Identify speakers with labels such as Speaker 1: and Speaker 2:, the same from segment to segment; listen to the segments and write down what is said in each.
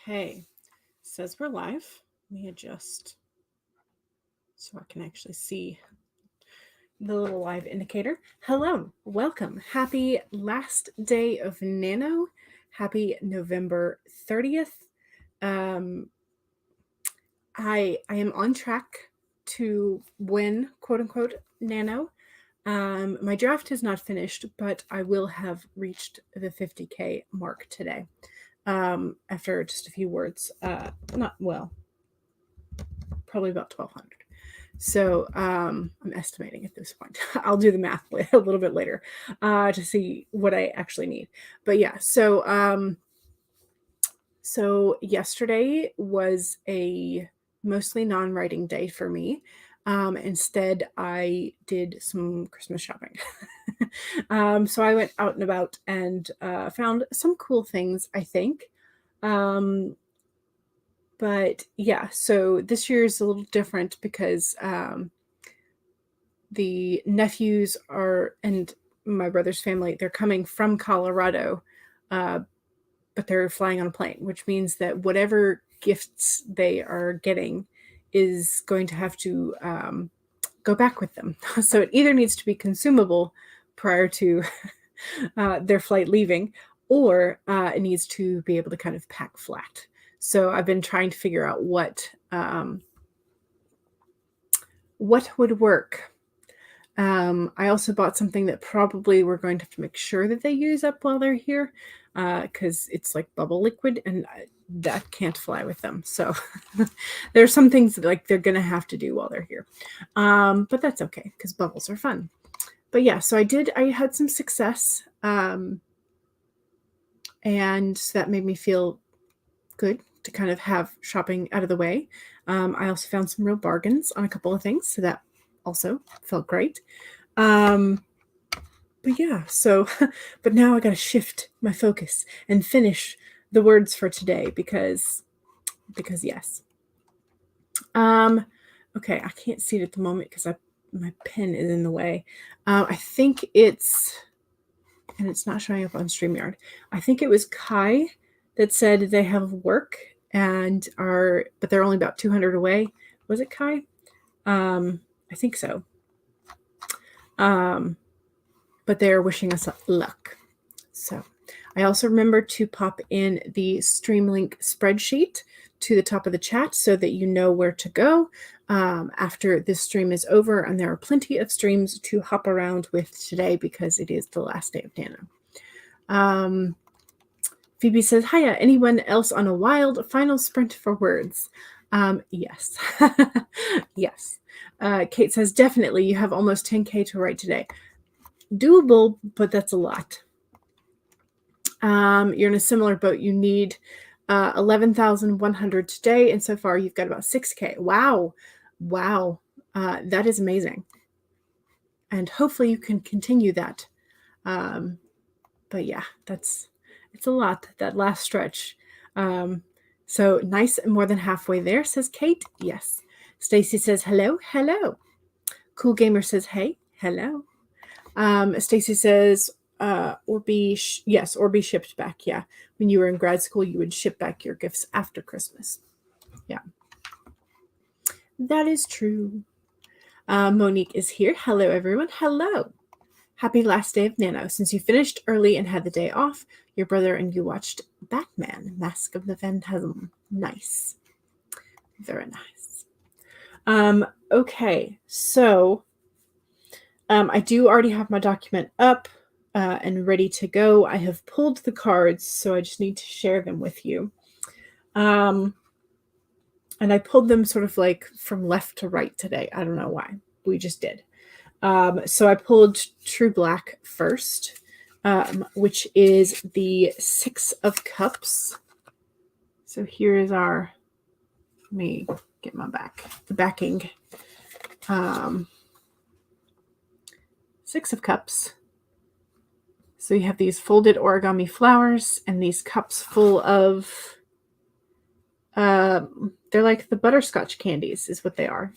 Speaker 1: Okay, says we're live. Let me adjust so I can actually see the little live indicator. Hello, welcome. Happy last day of Nano. Happy November 30th. I am on track to win, quote unquote, Nano. My draft is not finished, but I will have reached the 50K mark today. After just a few words, probably about 1,200. So I'm estimating at this point. I'll do the math a little bit later to see what I actually need. But yeah, so yesterday was a mostly non-writing day for me. Instead, I did some Christmas shopping. So I went out and about and found some cool things, I think. But yeah, so this year is a little different because the nephews and my brother's family, they're coming from Colorado, but they're flying on a plane, which means that whatever gifts they are getting is going to have to go back with them. So it either needs to be consumable prior to their flight leaving, or it needs to be able to kind of pack flat. So I've been trying to figure out what would work. I also bought something that probably we're going to have to make sure that they use up while they're here, because it's like bubble liquid, and that can't fly with them. So there's some things that, like, they're going to have to do while they're here. But that's okay because bubbles are fun. But yeah, so I had some success, and so that made me feel good to kind of have shopping out of the way. I also found some real bargains on a couple of things, so that also felt great. But yeah, so, but now I got to shift my focus and finish the words for today because yes. Okay, I can't see it at the moment because my pen is in the way. I think it's not showing up on StreamYard. I think it was Kai that said they have work but they're only about 200 away. Was it Kai? I think so. But they're wishing us luck. So I also remember to pop in the Streamlink spreadsheet to the top of the chat so that you know where to go after this stream is over. And there are plenty of streams to hop around with today because it is the last day of Nano. Phoebe says, hiya, anyone else on a wild final sprint for words? Yes. Yes. Kate says, definitely, you have almost 10K to write today. Doable, but that's a lot. You're in a similar boat. You need 11,100 today, and so far you've got about 6K. Wow. That is amazing. And hopefully you can continue that. But yeah, it's a lot, that last stretch. So nice, more than halfway there, says Kate. Yes. Stacy says, hello. Cool Gamer says, hey, hello. Stacy says, or be shipped back. Yeah. When you were in grad school, you would ship back your gifts after Christmas. Yeah. That is true. Monique is here. Hello, everyone. Hello. Happy last day of Nano. Since you finished early and had the day off, your brother and you watched Batman, Mask of the Phantasm. Nice. Very nice. Okay, so I do already have my document up and ready to go. I have pulled the cards, so I just need to share them with you. And I pulled them sort of like from left to right today. I don't know why. We just did. So I pulled True Black first, which is the 6 of Cups. So here is let me get the backing. 6 of Cups. So you have these folded origami flowers and these cups full of, they're like the butterscotch candies is what they are.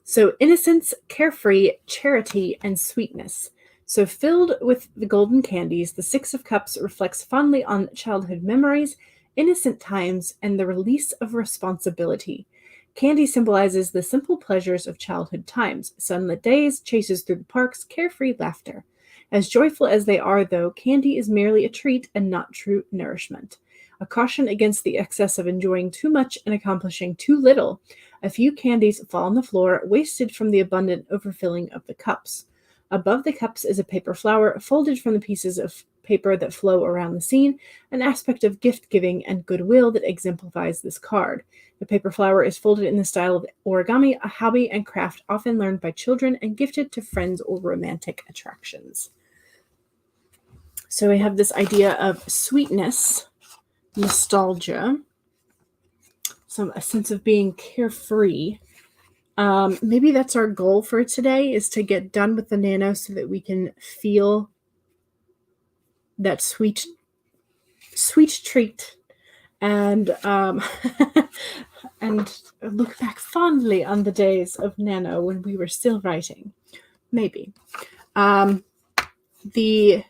Speaker 1: So innocence, carefree, charity, and sweetness. So filled with the golden candies, the Six of Cups reflects fondly on childhood memories, innocent times, and the release of responsibility. Candy symbolizes the simple pleasures of childhood times, sunlit days, chases through the parks, carefree laughter. As joyful as they are, though, candy is merely a treat and not true nourishment. A caution against the excess of enjoying too much and accomplishing too little. A few candies fall on the floor, wasted from the abundant overfilling of the cups. Above the cups is a paper flower, folded from the pieces of paper that flow around the scene, an aspect of gift-giving and goodwill that exemplifies this card. The paper flower is folded in the style of origami, a hobby and craft often learned by children and gifted to friends or romantic attractions. So we have this idea of sweetness, nostalgia, a sense of being carefree. Maybe that's our goal for today, is to get done with the nano so that we can feel that sweet treat and and look back fondly on the days of nano when we were still writing. Maybe. The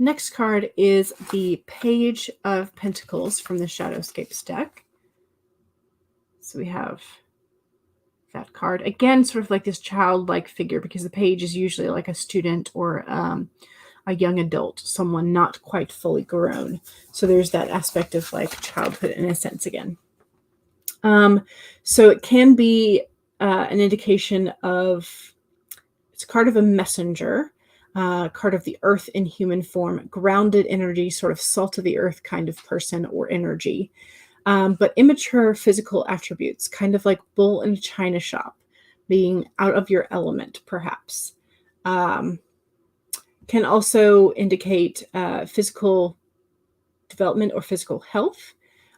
Speaker 1: next card is the Page of Pentacles from the Shadowscapes deck. So we have that card. Again, sort of like this childlike figure, because the page is usually like a student or a young adult, someone not quite fully grown. So there's that aspect of like childhood innocence again. So it can be an indication of, it's a card of a messenger, card of the earth in human form, grounded energy, sort of salt of the earth kind of person or energy. But immature physical attributes, kind of like bull in a china shop, being out of your element, perhaps. Can also indicate physical development or physical health,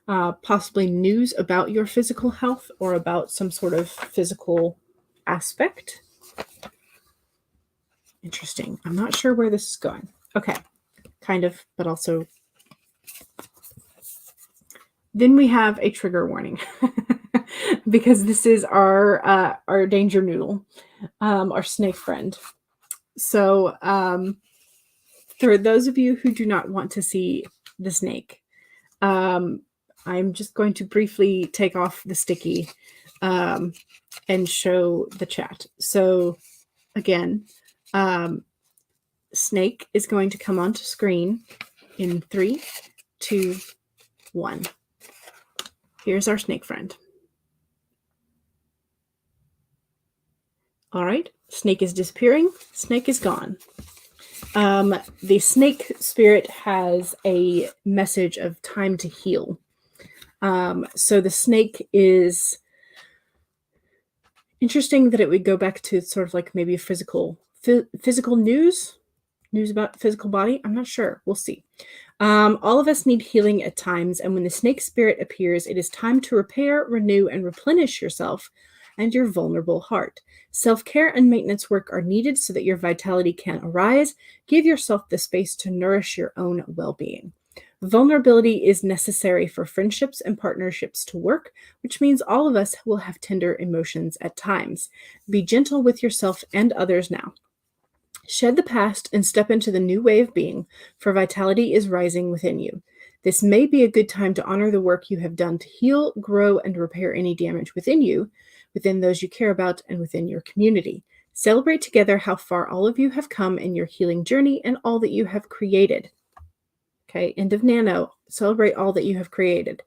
Speaker 1: possibly news about your physical health or about some sort of physical aspect. Interesting. I'm not sure where this is going. Okay, kind of, but also. Then we have a trigger warning because this is our danger noodle, our snake friend. So for those of you who do not want to see the snake, I'm just going to briefly take off the sticky and show the chat. So again, snake is going to come onto screen in 3, 2, 1. Here's our snake friend. All right, snake is disappearing. Snake is gone. The snake spirit has a message of time to heal. So the snake is interesting that it would go back to sort of like maybe a physical news about physical body. I'm not sure. We'll see. All of us need healing at times, and when the snake spirit appears, it is time to repair, renew, and replenish yourself and your vulnerable heart. Self-care and maintenance work are needed so that your vitality can arise. Give yourself the space to nourish your own well-being. Vulnerability is necessary for friendships and partnerships to work, which means all of us will have tender emotions at times. Be gentle with yourself and others now. Shed the past and step into the new way of being, for vitality is rising within you. This may be a good time to honor the work you have done to heal, grow, and repair any damage within you, within those you care about, and within your community. Celebrate together how far all of you have come in your healing journey and all that you have created. Okay, end of Nano. Celebrate all that you have created.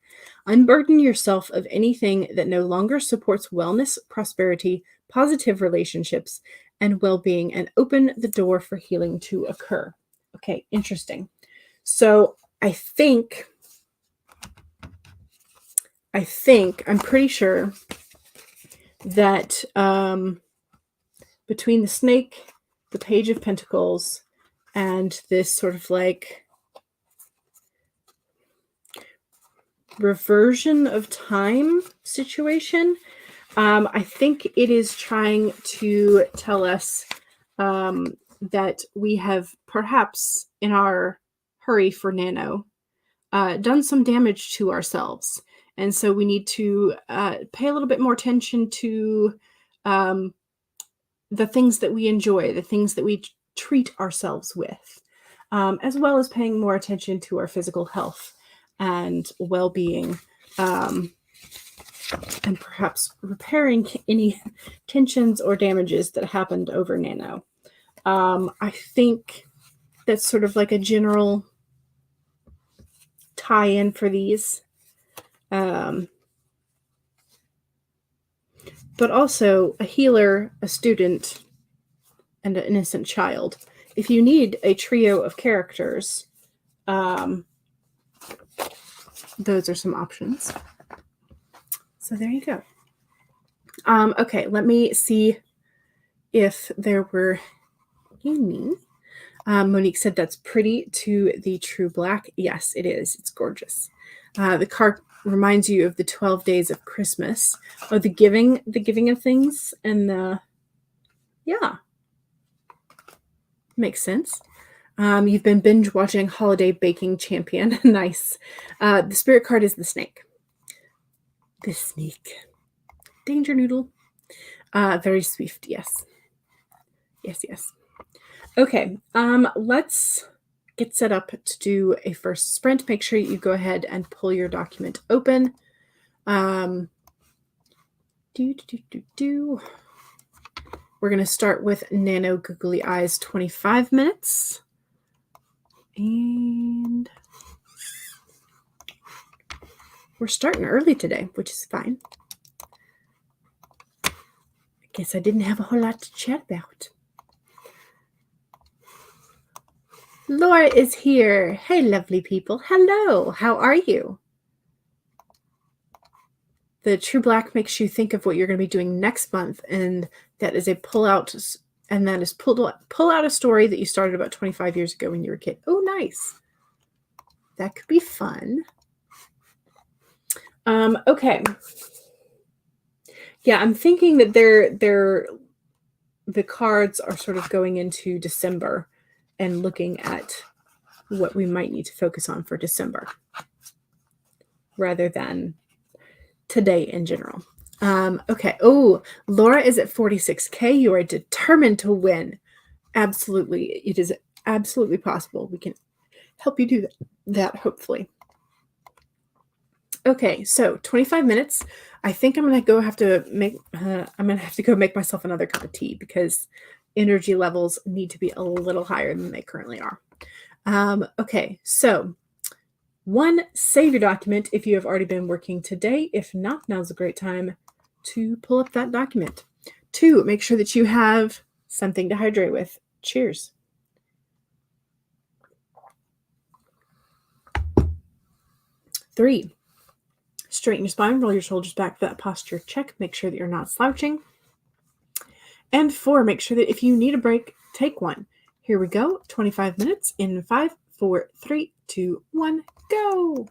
Speaker 1: Unburden yourself of anything that no longer supports wellness, prosperity, positive relationships, and well-being, and open the door for healing to occur. Okay, interesting. So I'm pretty sure that between the snake, the Page of Pentacles, and this sort of like reversion of time situation, I think it is trying to tell us that we have perhaps, in our hurry for Nano, done some damage to ourselves. And so we need to pay a little bit more attention to the things that we enjoy, the things that we treat ourselves with, as well as paying more attention to our physical health and well-being, and perhaps repairing any tensions or damages that happened over nano. I think that's sort of like a general tie-in for these. But also a healer, a student, and an innocent child. If you need a trio of characters, those are some options. So there you go. Okay, let me see if there were any. Monique said that's pretty to the true black. Yes, it is. It's gorgeous. The card reminds you of the 12 days of Christmas. Oh, the giving of things, and yeah, makes sense. You've been binge watching Holiday Baking Champion. Nice. The spirit card is the snake. The snake. Danger noodle. Very swift. Yes. Yes. Okay. Let's get set up to do a first sprint. Make sure you go ahead and pull your document open. We're going to start with Nano Googly Eyes 25 minutes. And we're starting early today, which is fine. I guess I didn't have a whole lot to chat about. Laura is here. Hey, lovely people. Hello. How are you? The True Black makes you think of what you're going to be doing next month, and that is a pull out, and that is pull out a story that you started about 25 years ago when you were a kid. Oh, nice. That could be fun. Okay. Yeah, I'm thinking that the cards are sort of going into December and looking at what we might need to focus on for December rather than today in general. Okay. Oh, Laura is at 46K. You are determined to win. Absolutely. It is absolutely possible. We can help you do that hopefully. Okay, so 25 minutes. I think I'm gonna have to go make myself another cup of tea because energy levels need to be a little higher than they currently are. Okay, so 1, save your document if you have already been working today. If not, now's a great time to pull up that document. 2, make sure that you have something to hydrate with. Cheers. 3, straighten your spine, roll your shoulders back for that posture check. Make sure that you're not slouching. And 4, make sure that if you need a break, take one. Here we go. 25 minutes in 5, 4, 3, 2, 1, go.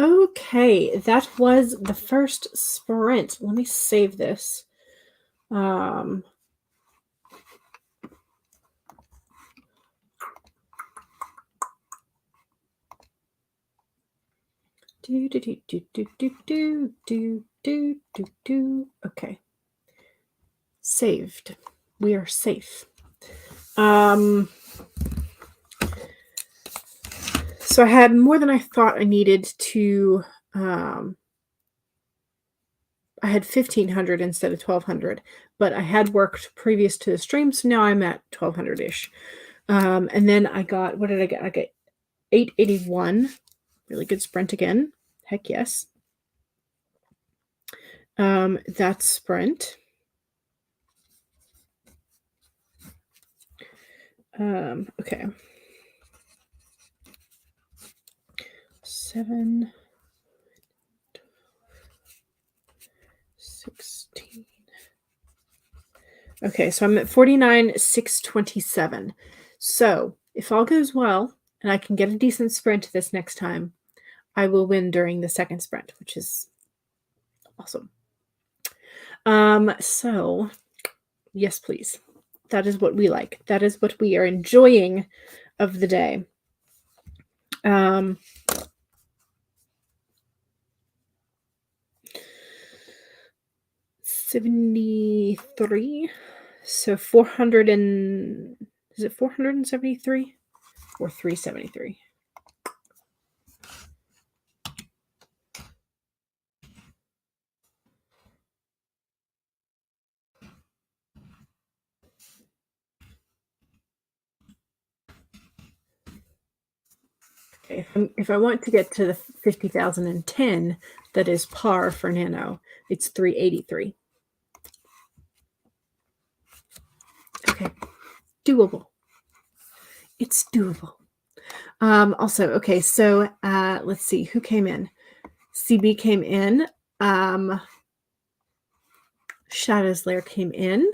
Speaker 1: Okay, that was the first sprint. Let me save this. Okay. Saved. We are safe. So I had more than I thought I needed to, I had 1,500 instead of 1,200, but I had worked previous to the stream, so now I'm at 1,200-ish. And then I got, what did I get? I got 881. Really good sprint again. Heck yes. That's sprint. Okay. 7, 16. Okay, so I'm at 49,627. So if all goes well and I can get a decent sprint this next time, I will win during the second sprint, which is awesome. So yes, please. That is what we like. That is what we are enjoying of the day. 73. So 400 and is it 473 or 373? Okay, if I want to get to the 50,010, that is par for Nano, it's 383. Okay, doable. It's doable. Also, okay, so let's see who came in. CB came in. Shadow's Lair came in.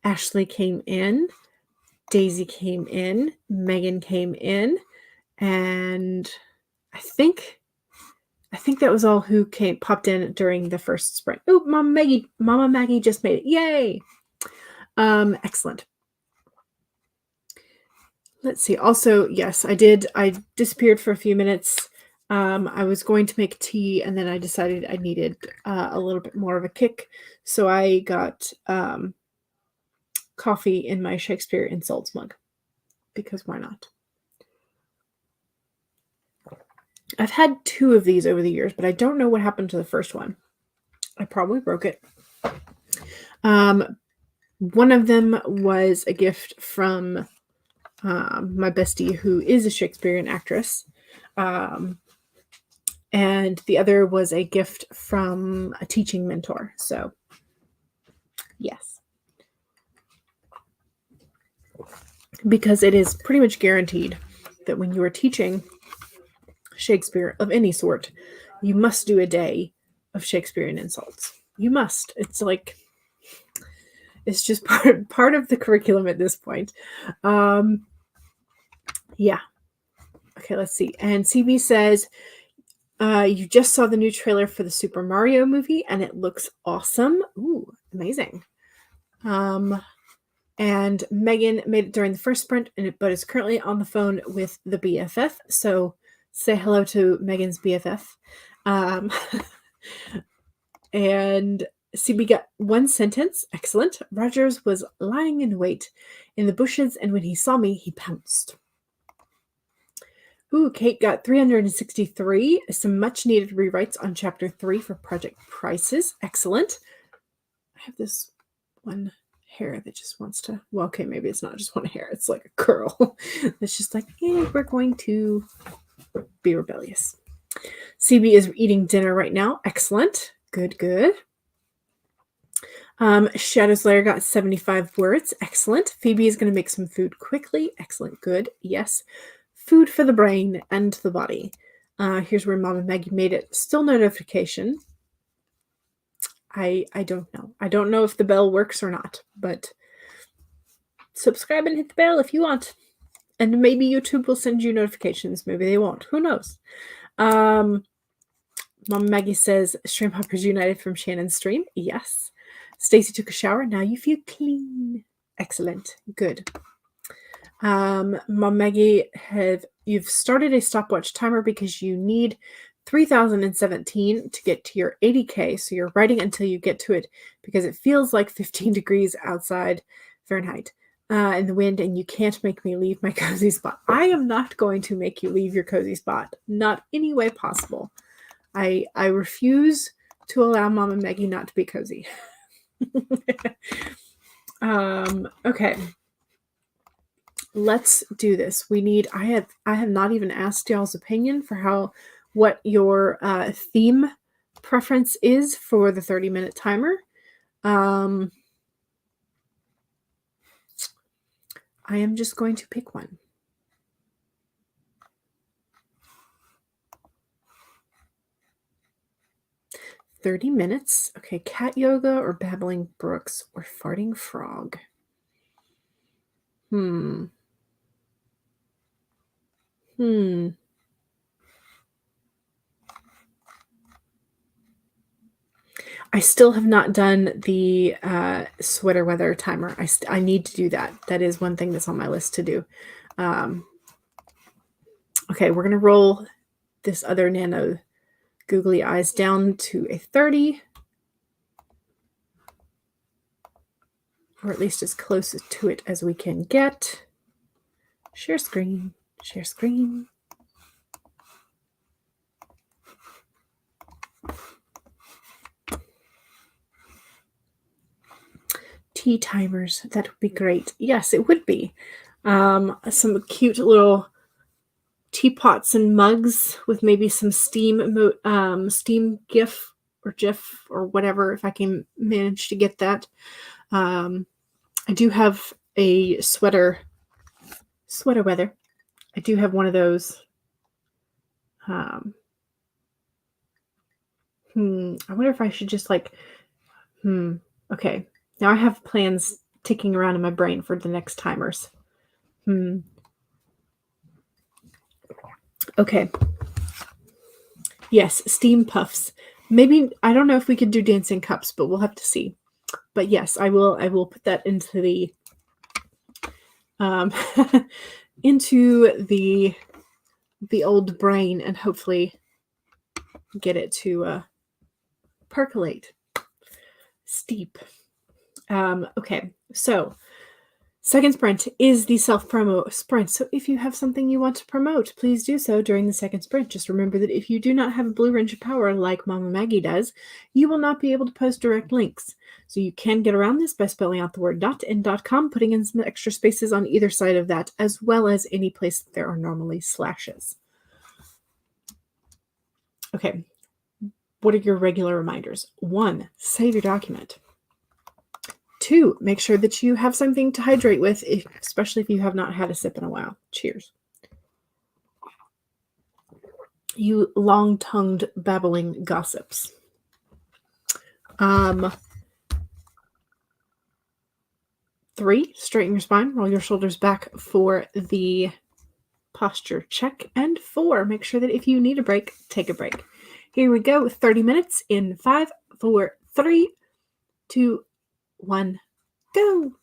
Speaker 1: Ashley came in. Daisy came in. Megan came in. And I think that was all who popped in during the first sprint. Oh, Mama Maggie just made it. Yay! Excellent. Let's see. Also, yes, I disappeared for a few minutes. I was going to make tea, and then I decided I needed a little bit more of a kick. So I got coffee in my Shakespeare Insults mug. Because why not? I've had 2 of these over the years, but I don't know what happened to the first one. I probably broke it. One of them was a gift from my bestie, who is a Shakespearean actress. And the other was a gift from a teaching mentor. So, yes. Because it is pretty much guaranteed that when you are teaching Shakespeare of any sort, you must do a day of Shakespearean insults. You must. It's like, it's just part of the curriculum at this point. Yeah. Okay, let's see. And CB says, you just saw the new trailer for the Super Mario movie, and it looks awesome. Ooh, amazing. And Megan made it during the first sprint, but is currently on the phone with the BFF. So say hello to Megan's BFF. And CB got 1 sentence. Excellent. Rogers was lying in wait in the bushes, and when he saw me, he pounced. Ooh, Kate got 363. Some much-needed rewrites on Chapter 3 for Project Prices. Excellent. I have this one hair that just wants to... Well, okay, maybe it's not just one hair. It's like a curl. It's just like, we're going to be rebellious. CB is eating dinner right now. Excellent. Good, good. Shadow's Lair got 75 words. Excellent. Phoebe is going to make some food quickly. Excellent. Good. Yes. Food for the brain and the body. Here's where Mama Maggie made it. Still no notification. I don't know. I don't know if the bell works or not, but subscribe and hit the bell if you want. And maybe YouTube will send you notifications. Maybe they won't. Who knows? Mom Maggie says, Stream Hoppers United from Shannon's stream. Yes. Stacy took a shower. Now you feel clean. Excellent. Good. Mom Maggie, you've started a stopwatch timer because you need 3017 to get to your 80K. So you're writing until you get to it because it feels like 15 degrees outside Fahrenheit in the wind, and you can't make me leave my cozy spot. I am not going to make you leave your cozy spot. Not any way possible. I refuse to allow Mama Maggie not to be cozy. Okay. Let's do this. I have not even asked y'all's opinion for what your theme preference is for the 30-minute timer. I am just going to pick one. "30 minutes. Okay, cat yoga or babbling brooks or farting frog. I still have not done the sweater weather timer. I need to do that. That is one thing that's on my list to do. Okay, we're going to roll this other nano googly eyes down to a 30. Or at least as close to it as we can get. Share screen. Share screen. Tea timers. That would be great. Yes, it would be. Some cute little teapots and mugs with maybe some steam GIF or GIF or whatever, if I can manage to get that. I do have a sweater weather. I do have one of those. I wonder if I should just okay. Now I have plans ticking around in my brain for the next timers. Okay. Yes, steam puffs. Maybe, I don't know if we could do dancing cups, but we'll have to see. But yes, I will put that into the into the old brain and hopefully get it to percolate. Steep. Okay, so second sprint is the self-promo sprint. So if you have something you want to promote, please do so during the second sprint. Just remember that if you do not have a blue wrench of power like Mama Maggie does, you will not be able to post direct links. So you can get around this by spelling out the word .dot and .com, putting in some extra spaces on either side of that, as well as any place that there are normally slashes. Okay, what are your regular reminders? 1, save your document. 2, make sure that you have something to hydrate with, especially if you have not had a sip in a while. Cheers. You long-tongued babbling gossips. 3, straighten your spine, roll your shoulders back for the posture check. And 4, make sure that if you need a break, take a break. Here we go, 30 minutes in 5, 4, 3, 2, 1, go.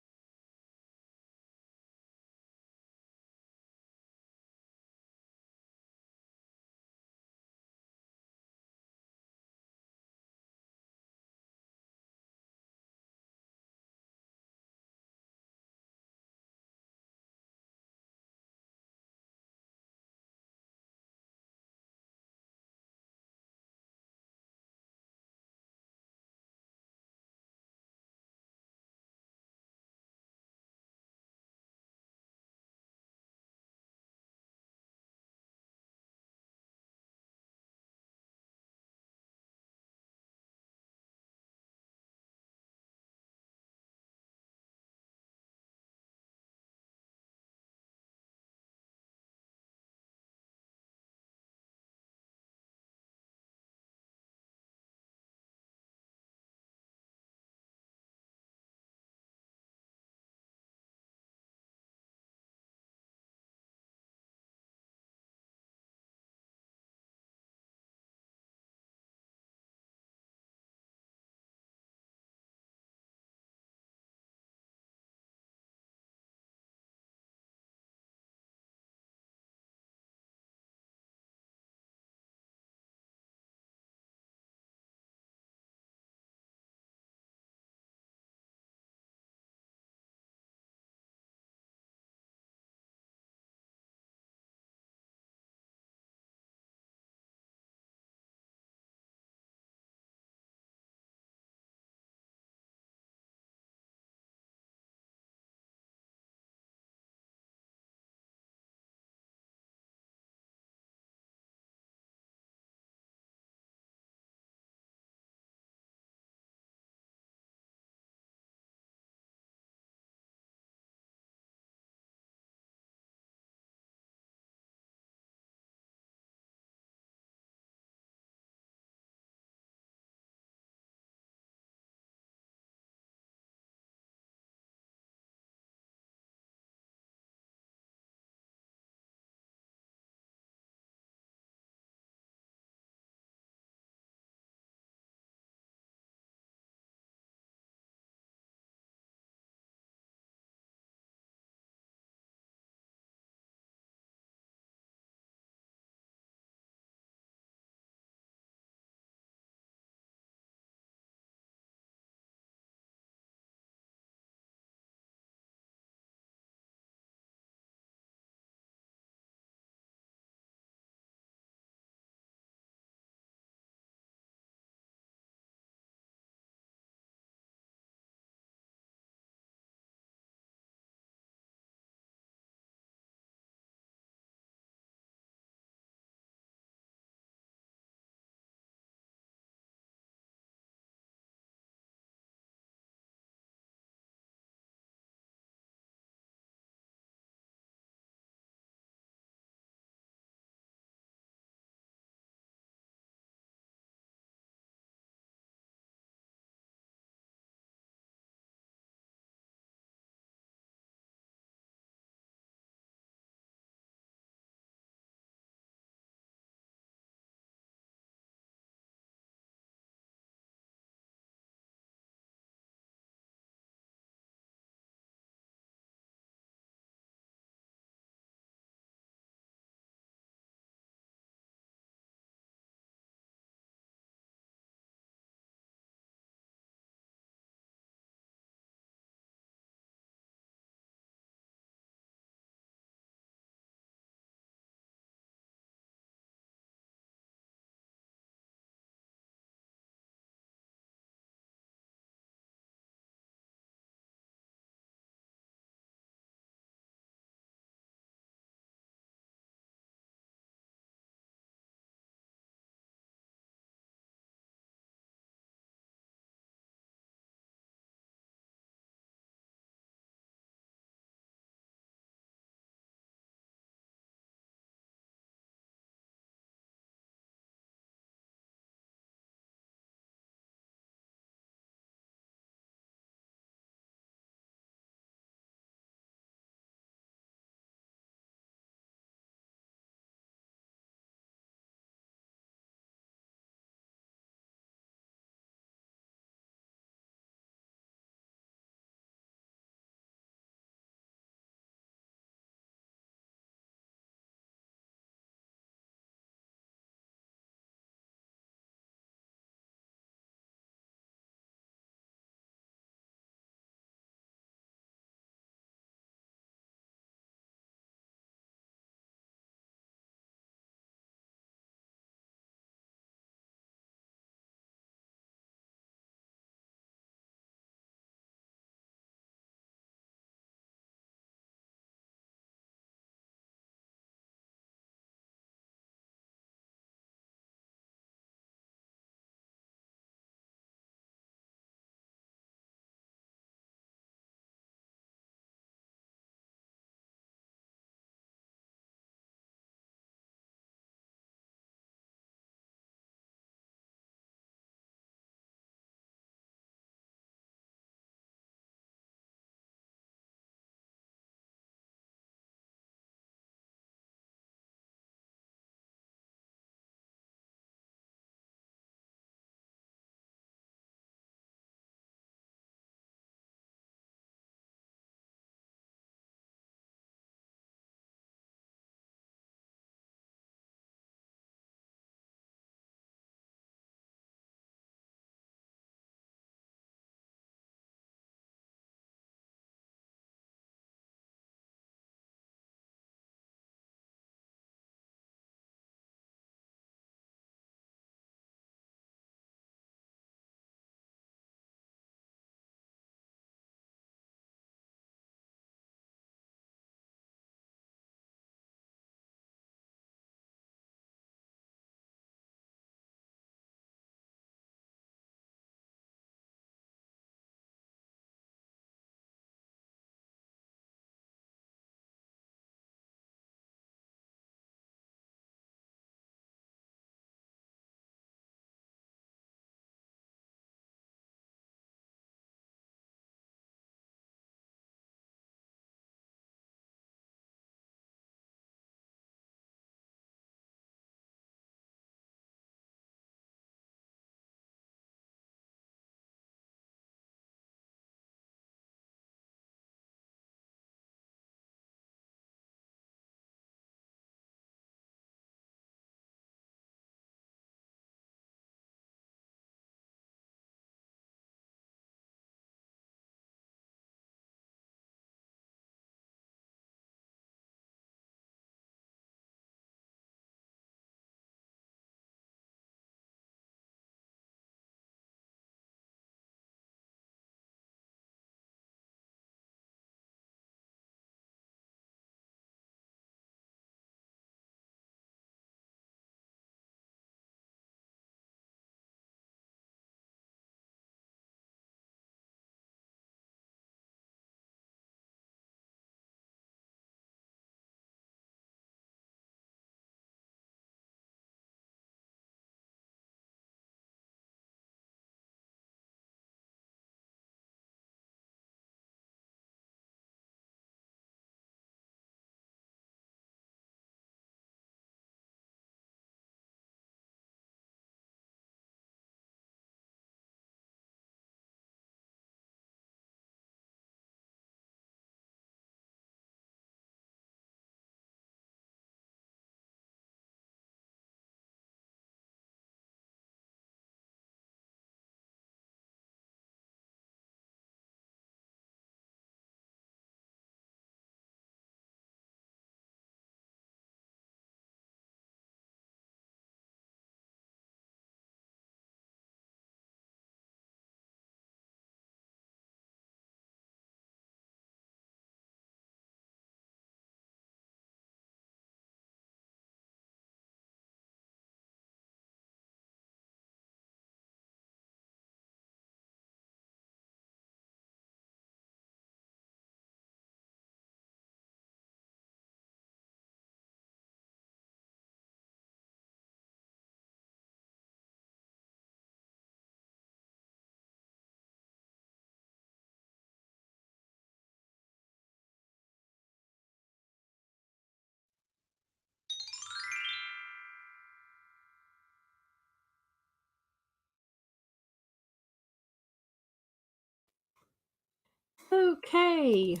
Speaker 1: Okay.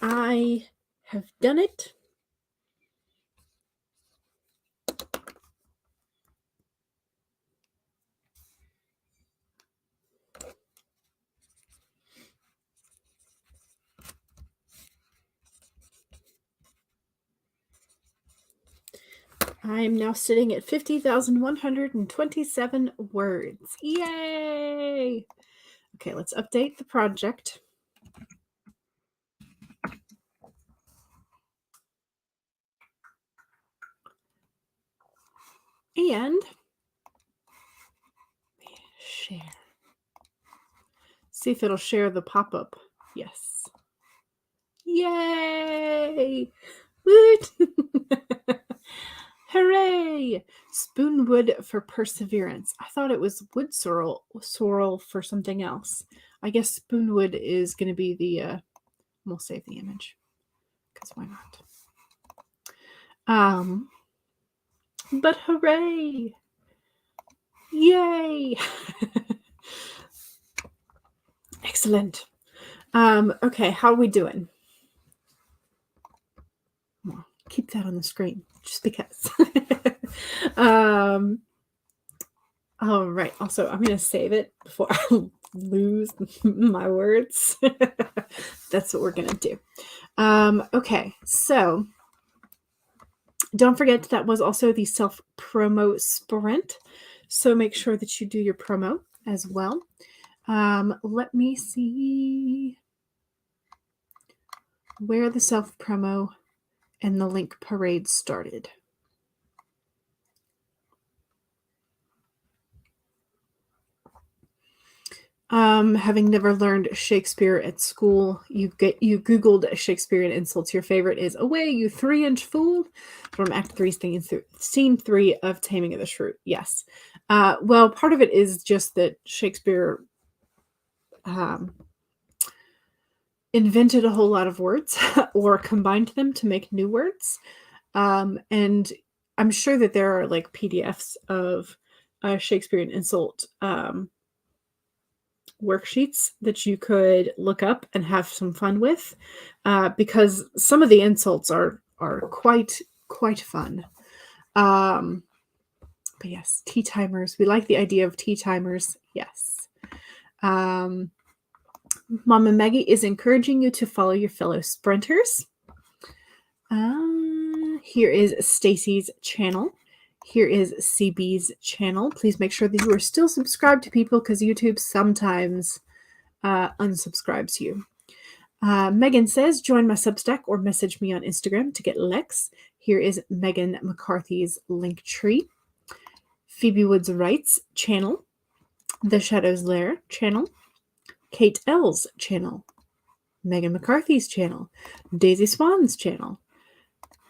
Speaker 1: I have done it. I'm now sitting at 50,127 words. Yay! Okay, let's update the project. And share. See if it'll share the pop-up. Yes. Yay! Woot! Hooray! Spoonwood for perseverance. I thought it was wood sorrel for something else. I guess spoonwood is going to be the, we'll save the image, because why not? But hooray! Yay! Excellent. Okay, how are we doing? Well, keep that on the screen, just because. All right. Also, I'm going to save it before I lose my words. That's what we're going to do. Okay, so don't forget that was also the self-promo sprint. So make sure that you do your promo as well. Let me see where the self-promo and the link parade started. Having never learned Shakespeare at school, you Googled Shakespearean insults. Your favorite is "Away, you 3-inch fool" from Act 3, Scene 3 of Taming of the Shrew. Yes. Well, part of it is just that Shakespeare invented a whole lot of words or combined them to make new words. And I'm sure that there are like PDFs of Shakespearean insult worksheets that you could look up and have some fun with, because some of the insults are quite fun. But yes, tea timers. We like the idea of tea timers. Yes. Mama Maggie is encouraging you to follow your fellow sprinters. Here is Stacy's channel. Here is CB's channel. Please make sure that you are still subscribed to people, because YouTube sometimes unsubscribes you. Megan says, join my Substack or message me on Instagram to get Lex. Here is Megan McCarthy's link tree. Phoebe Woods Wrights channel. The Shadows Lair channel. Kate L's channel. Megan McCarthy's channel. Daisy Swan's channel.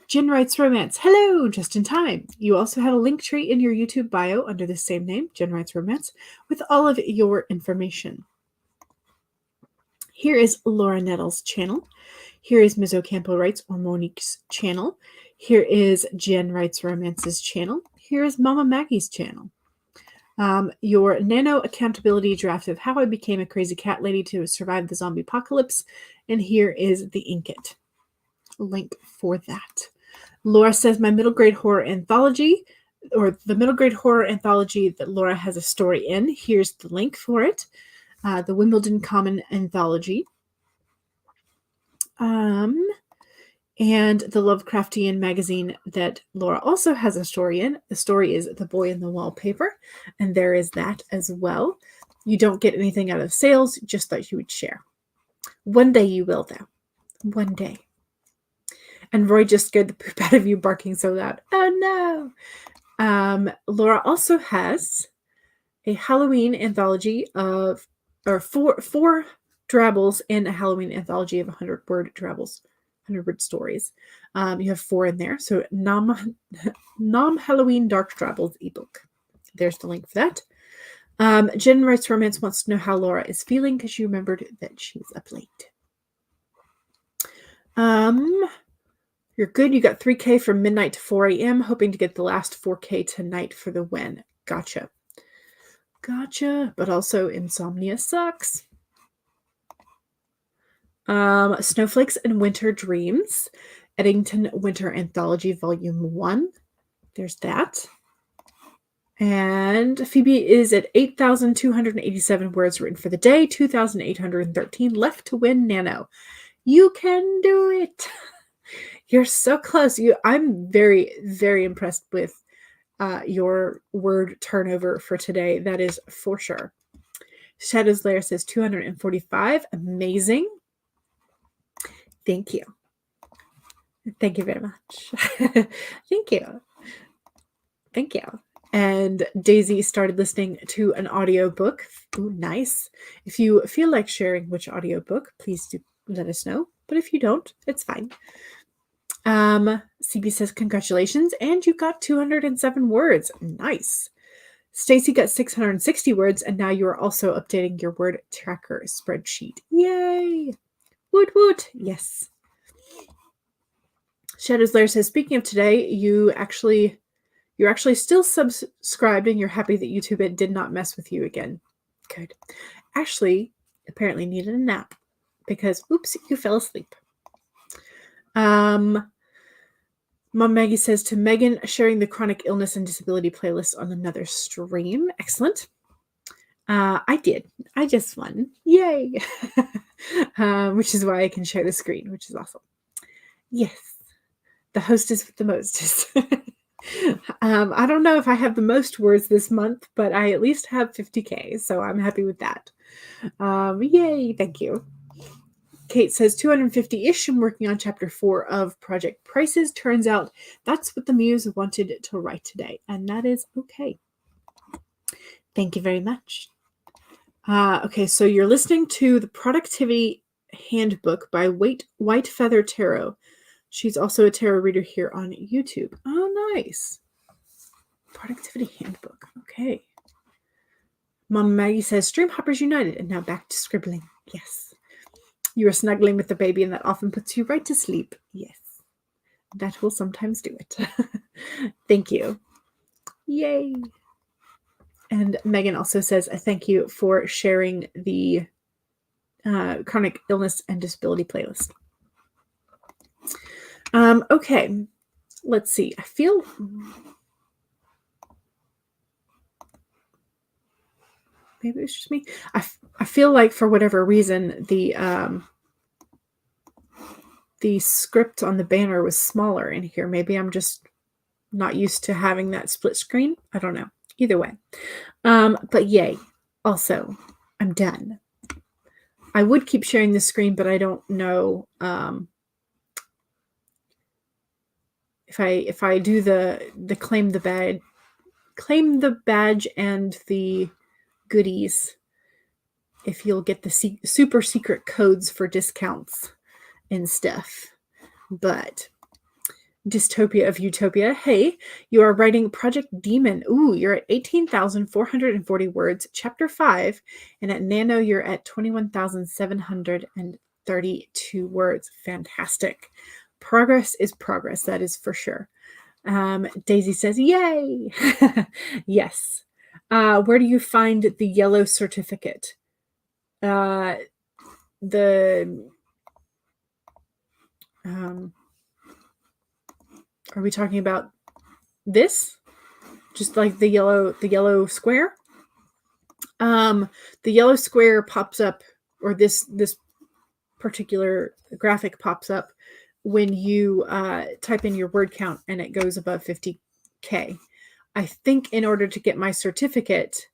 Speaker 1: Jen Writes Romance. Hello, just in time. You also have a link tree in your YouTube bio under the same name, Jen Writes Romance, with all of your information. Here is Laura Nettles' channel. Here is Ms. Ocampo Writes or Monique's channel. Here is Jen Writes Romance's channel. Here is Mama Maggie's channel. Your nano accountability draft of how I became a crazy cat lady to survive the zombie apocalypse. And here is the Inkit link for that. Laura says my middle grade horror anthology, or the middle grade horror anthology that Laura has a story in. Here's the link for it. The Wimbledon Common Anthology. And the Lovecraftian magazine that Laura also has a story in. The story is The Boy in the Wallpaper, and there is that as well. You don't get anything out of sales, just thought you would share. One day you will, though. One day. And Roy just scared the poop out of you barking so loud. Oh no! Laura also has a Halloween anthology of, or four drabbles in a Halloween anthology of 100-word drabbles, 100-word stories. You have 4 in there. So Nom Halloween Dark Drabbles ebook. There's the link for that. Jen Writes Romance wants to know how Laura is feeling because she remembered that she was up late. You're good. You got 3K from midnight to 4 a.m. Hoping to get the last 4K tonight for the win. Gotcha. But also insomnia sucks. Snowflakes and Winter Dreams, Eddington Winter Anthology Volume 1. There's that. And Phoebe is at 8,287 words written for the day, 2,813 left to win Nano. You can do it. You're so close. I'm very, very impressed with your word turnover for today. That is for sure. Shadow's Lair says 245. Amazing. Thank you. Thank you very much. Thank you. Thank you. And Daisy started listening to an audiobook. Ooh, nice. If you feel like sharing which audiobook, please do let us know. But if you don't, it's fine. CB says, congratulations. And you got 207 words. Nice. Stacy got 660 words, and now you are also updating your word tracker spreadsheet. Yay! Woot woot! Yes. Shadow's Lair says, speaking of today, you're actually still subscribed, and you're happy that YouTube did not mess with you again. Good. Ashley apparently needed a nap because, oops, you fell asleep. Mom Maggie says to Megan, sharing the chronic illness and disability playlist on another stream. Excellent. I did. I just won. Yay. Which is why I can share the screen, which is awesome. Yes. The hostess with the mostest. I don't know if I have the most words this month, but I at least have 50K, so I'm happy with that. Yay. Thank you. Kate says 250-ish. I'm working on chapter 4 of Project Prices. Turns out that's what the muse wanted to write today, and that is okay. Thank you very much. Okay, so you're listening to the Productivity Handbook by White Feather Tarot. She's also a tarot reader here on YouTube. Oh, nice. Productivity Handbook. Okay. Mom Maggie says, Stream Hoppers United, and now back to scribbling. Yes. You are snuggling with the baby, and that often puts you right to sleep. Yes. That will sometimes do it. Thank you. Yay. And Megan also says, thank you for sharing the chronic illness and disability playlist. Okay. Let's see. I feel... Maybe it's just me. I feel like for whatever reason, the script on the banner was smaller in here. Maybe I'm just not used to having that split screen. I don't know. Either way. But yay. Also, I'm done. I would keep sharing the screen, but I don't know if I do the claim the badge and the goodies, if you'll get the super secret codes for discounts and stuff. But Dystopia of Utopia, hey, you are writing Project Demon. Ooh, you're at 18,440 words, chapter 5, and at Nano you're at 21,732 words. Fantastic. Progress is progress, that is for sure. Daisy says, yay! Yes. Where do you find the yellow certificate? Are we talking about this? Just like the yellow square? The yellow square pops up, or this particular graphic pops up when you type in your word count and it goes above 50K. I think in order to get my certificate,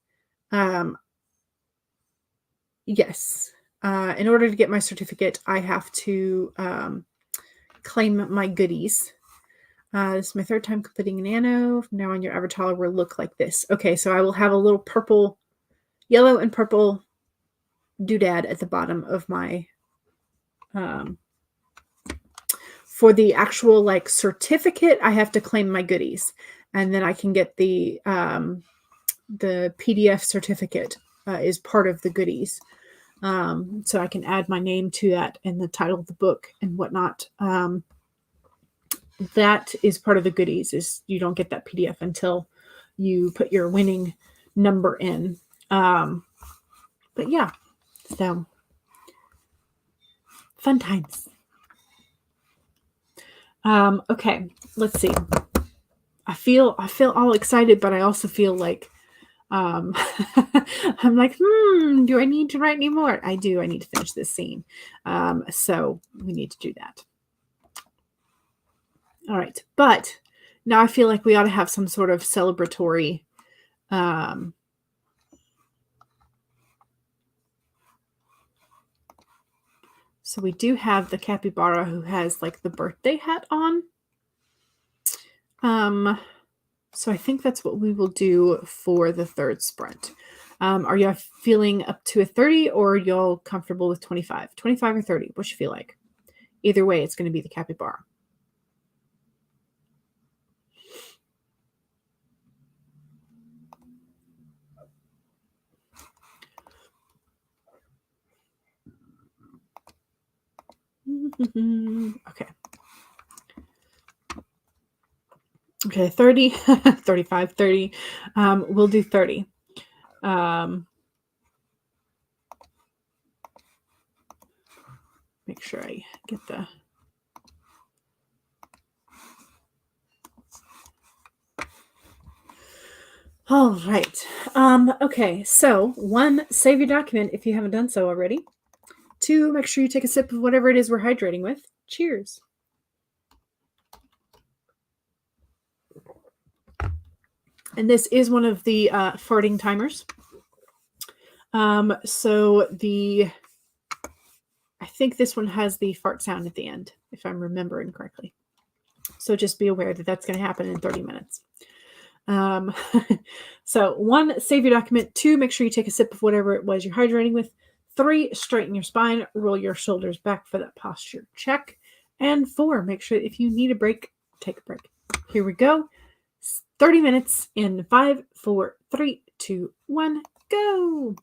Speaker 1: yes. In order to get my certificate, I have to claim my goodies. This is my third time completing Nano. From now on, your avatar will look like this. Okay, so I will have a little purple, yellow and purple doodad at the bottom of my, for the actual like certificate, I have to claim my goodies. And then I can get the PDF certificate is part of the goodies. So I can add my name to that and the title of the book and whatnot. That is part of the goodies, is you don't get that PDF until you put your winning number in. But yeah, so Fun times. Okay, let's see. I feel all excited, but I also feel like I'm like, do I need to write any more? I do. I need to finish this scene. So we need to do that. All right. But now I feel like we ought to have some sort of celebratory so we do have the capybara who has like the birthday hat on. So I think that's what we will do for the third sprint. Are y'all feeling up to a 30 or are y'all comfortable with 25? 25 or 30? What you feel like? Either way, it's going to be the capybara. Okay. Okay, 30, 35, 30. We'll do 30. Make sure I get the... All right. Okay, so 1, save your document if you haven't done so already. 2, make sure you take a sip of whatever it is we're hydrating with. Cheers. And this is one of the farting timers. So I think this one has the fart sound at the end, if I'm remembering correctly. So just be aware that that's going to happen in 30 minutes. So 1, save your document. 2, make sure you take a sip of whatever it was you're hydrating with. 3, straighten your spine, roll your shoulders back for that posture check. And 4, make sure if you need a break, take a break. Here we go. 30 minutes in 5, 4, 3, 2, 1, go.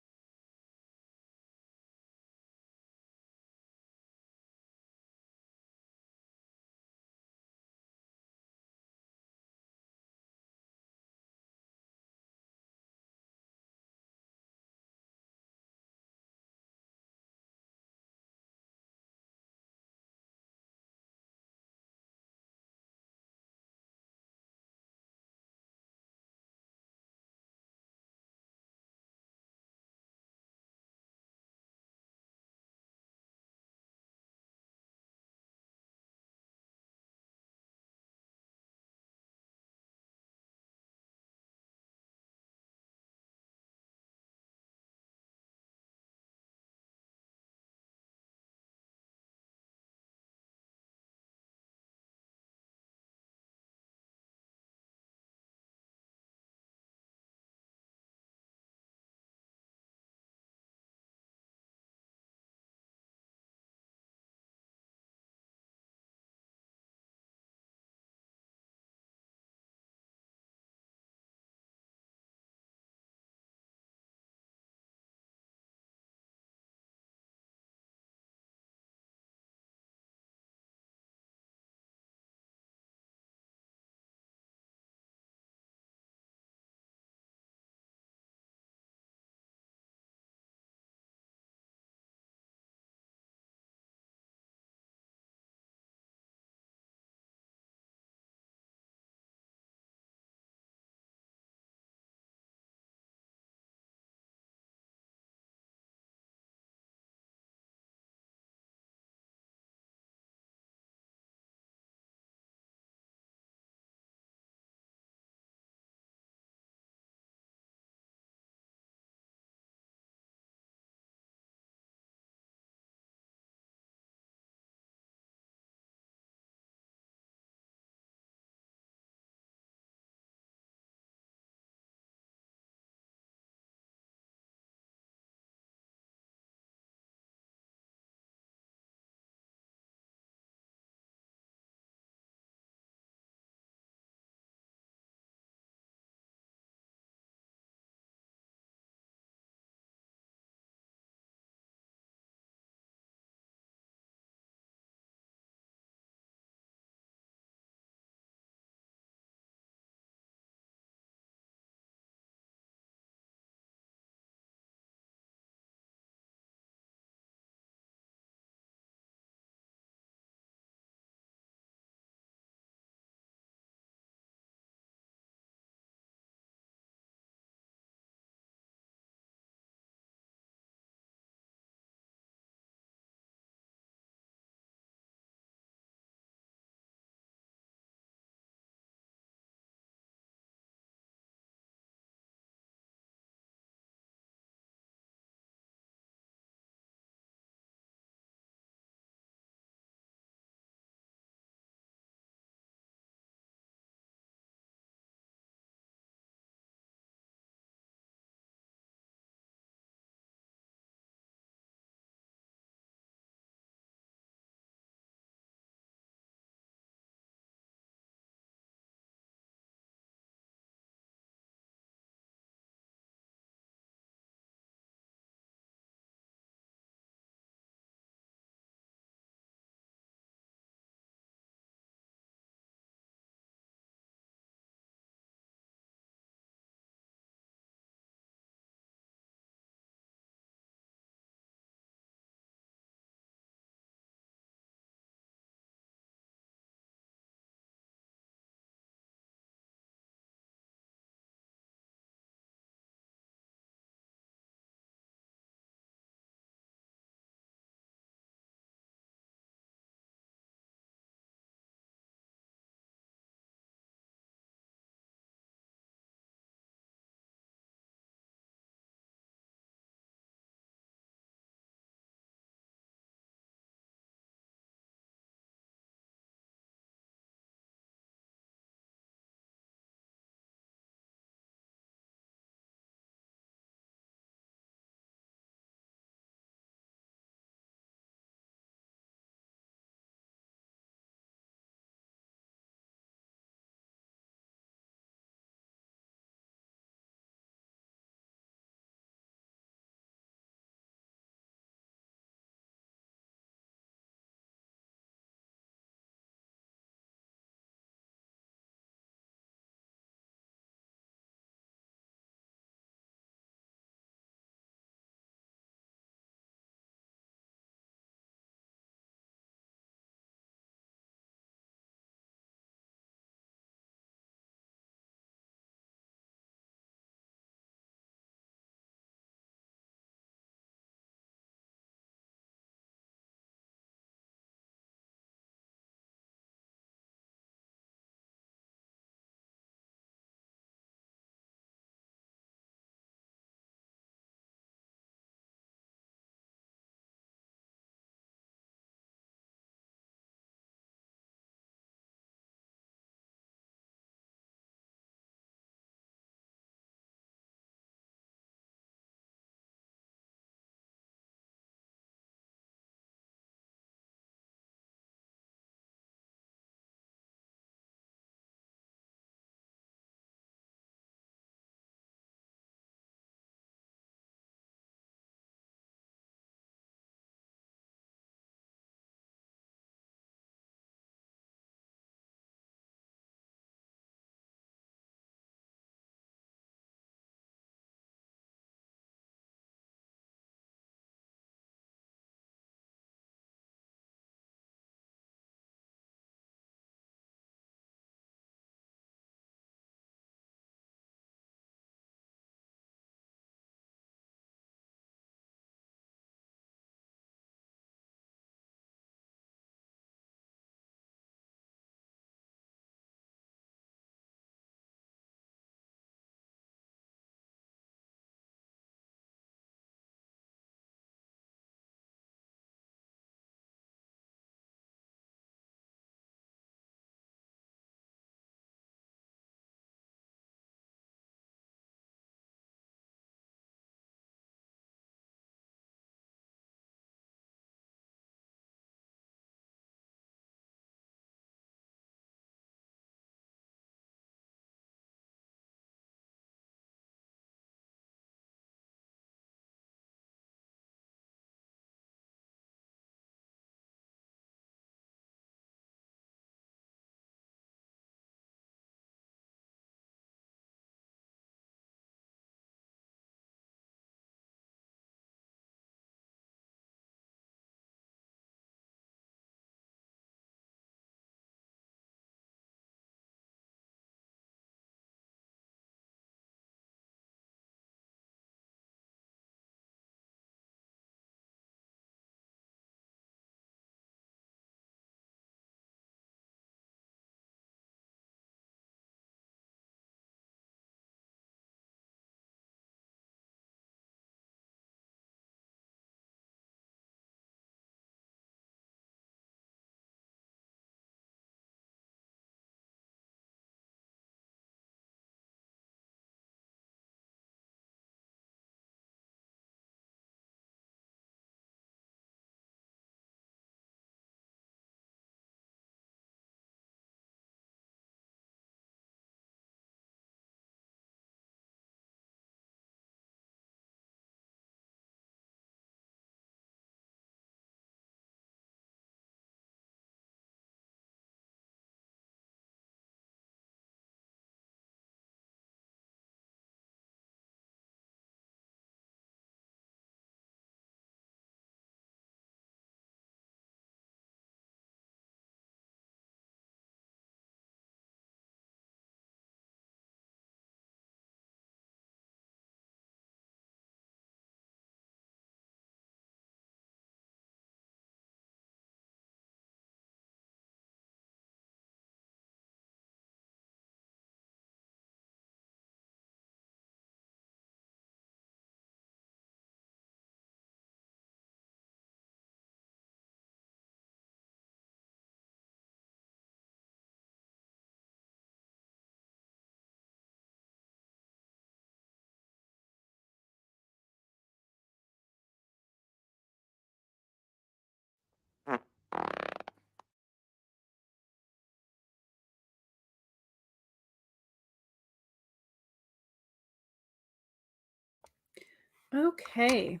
Speaker 1: Okay.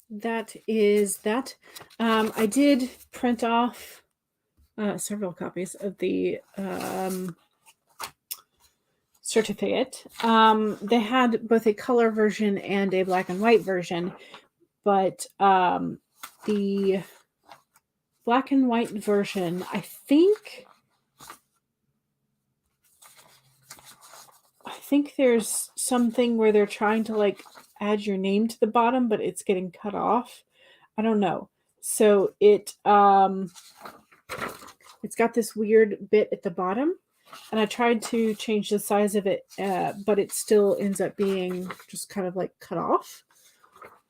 Speaker 1: That is that. I did print off several copies of the certificate. They had both a color version and a black and white version, but the black and white version, I think there's something where they're trying to like add your name to the bottom, but it's getting cut off. I don't know. So it's got this weird bit at the bottom, and I tried to change the size of it, but it still ends up being just kind of like cut off.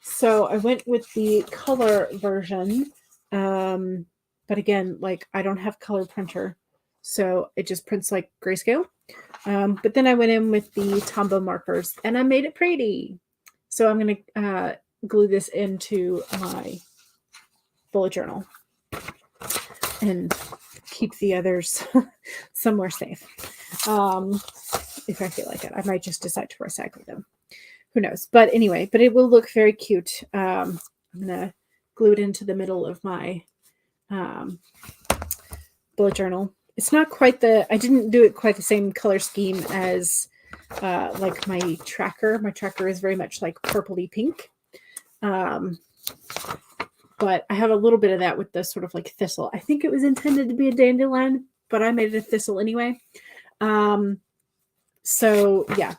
Speaker 1: So I went with the color version, but again, like I don't have color printer, so it just prints like grayscale. But then I went in with the Tombow markers, and I made it pretty. So I'm going to glue this into my bullet journal and keep the others somewhere safe. If I feel like it, I might just decide to recycle them. Who knows? But anyway, but it will look very cute. I'm going to glue it into the middle of my bullet journal. It's not quite I didn't do it quite the same color scheme as like my tracker. My tracker is very much like purpley pink. But I have a little bit of that with the sort of like thistle. I think it was intended to be a dandelion, but I made it a thistle anyway. So yeah.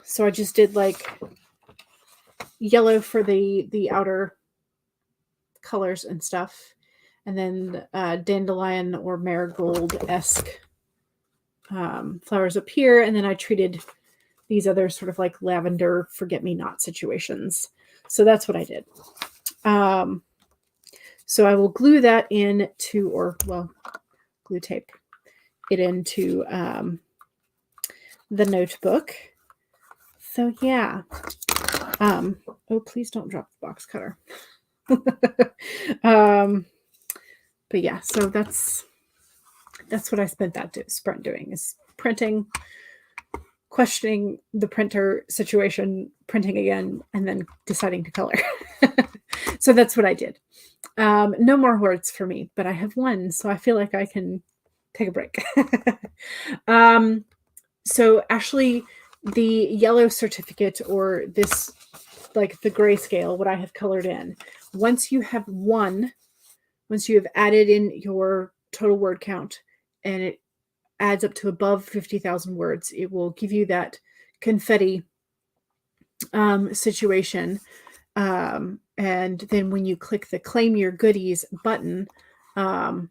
Speaker 1: So I just did like yellow for the outer colors and stuff. And then dandelion or marigold-esque flowers up here. And then I treated these other sort of like lavender forget-me-not situations. So that's what I did. So I will glue that into, glue tape it into the notebook. So yeah. Oh, please don't drop the box cutter. But yeah, so that's what I spent that sprint doing, is printing, questioning the printer situation, printing again, and then deciding to color. So that's what I did. No more words for me, but I have one, so I feel like I can take a break. So actually, the yellow certificate, or this, like the grayscale, what I have colored in, once you have added in your total word count and it adds up to above 50,000 words, it will give you that confetti situation. And then when you click the Claim Your Goodies button, I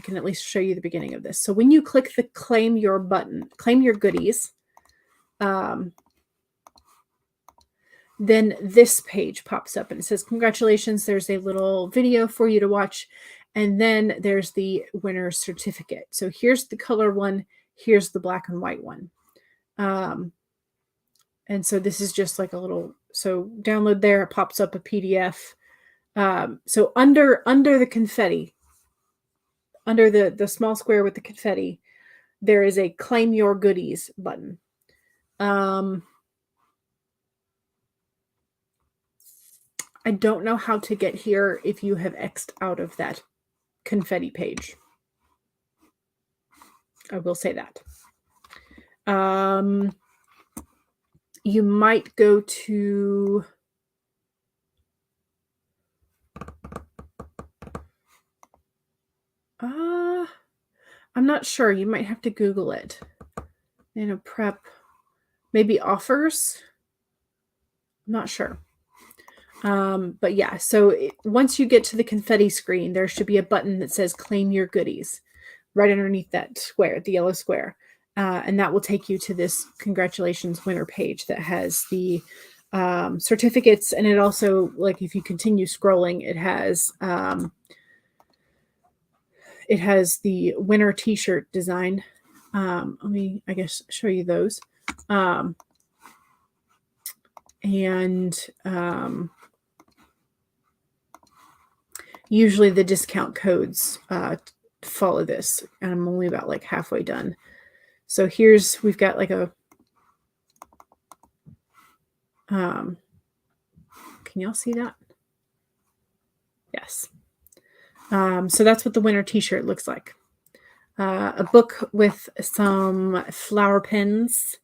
Speaker 1: can at least show you the beginning of this. So when you click the Claim Your Goodies, then this page pops up and it says, congratulations, there's a little video for you to watch. And then there's the winner's certificate. So here's the color one, here's the black and white one. And so this is just like a little, so download there, it pops up a PDF. So under the confetti, under the small square with the confetti, there is a Claim Your Goodies button. I don't know how to get here if you have X'd out of that confetti page. I will say that. You might go to... I'm not sure. You might have to Google it. Prep. Maybe offers. I'm not sure. But yeah, so once you get to the confetti screen, there should be a button that says Claim Your Goodies right underneath that square, the yellow square. And that will take you to this congratulations winner page that has the certificates. And it also, like, if you continue scrolling, it has the winner t-shirt design. Let me, I guess, show you those. Usually the discount codes follow this, and I'm only about like halfway done. So we've got like a Can y'all see that? Yes. So that's what the winter t-shirt looks like. A book with some flower pens.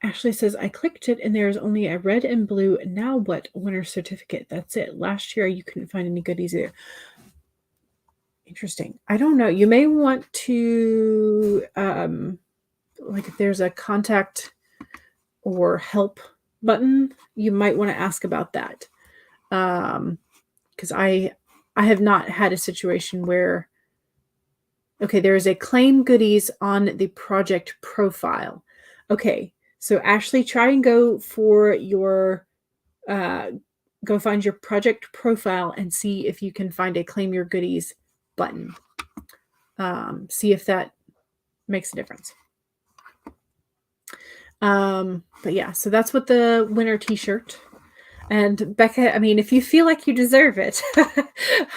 Speaker 1: Ashley says, I clicked it and there's only a red and blue. Now what? Winter certificate. That's it. Last year you couldn't find any goodies there. Interesting. I don't know. You may want to, like if there's a contact or help button, you might want to ask about that. Because I have not had a situation where, okay, there is a claim goodies on the project profile. Okay, so Ashley, try and go for your, go find your project profile and see if you can find a claim your goodies button. See if that makes a difference. But yeah, so that's what the winter t-shirt. And Becca, I mean, if you feel like you deserve it,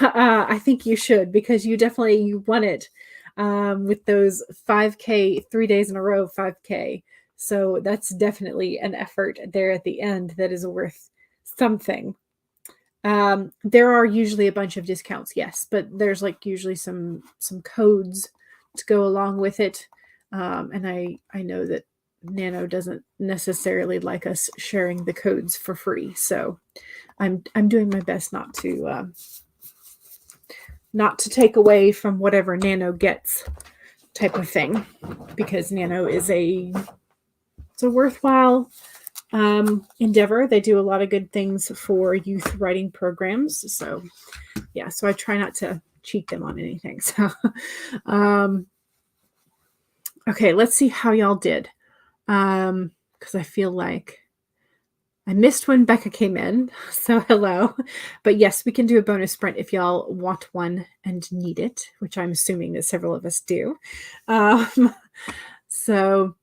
Speaker 1: I think you should, because you definitely won it with those 5K, 3 days in a row, 5K. So that's definitely an effort there at the end that is worth something. There are usually a bunch of discounts, yes, but there's like usually some codes to go along with it. And I know that Nano doesn't necessarily like us sharing the codes for free, so I'm doing my best not to take away from whatever Nano gets, type of thing, because Nano is it's a worthwhile endeavor. They do a lot of good things for youth writing programs, so yeah. So I try not to cheat them on anything. So okay, let's see how y'all did. Because I feel like I missed when Becca came in, so hello. But yes, we can do a bonus sprint if y'all want one and need it, which I'm assuming that several of us do. So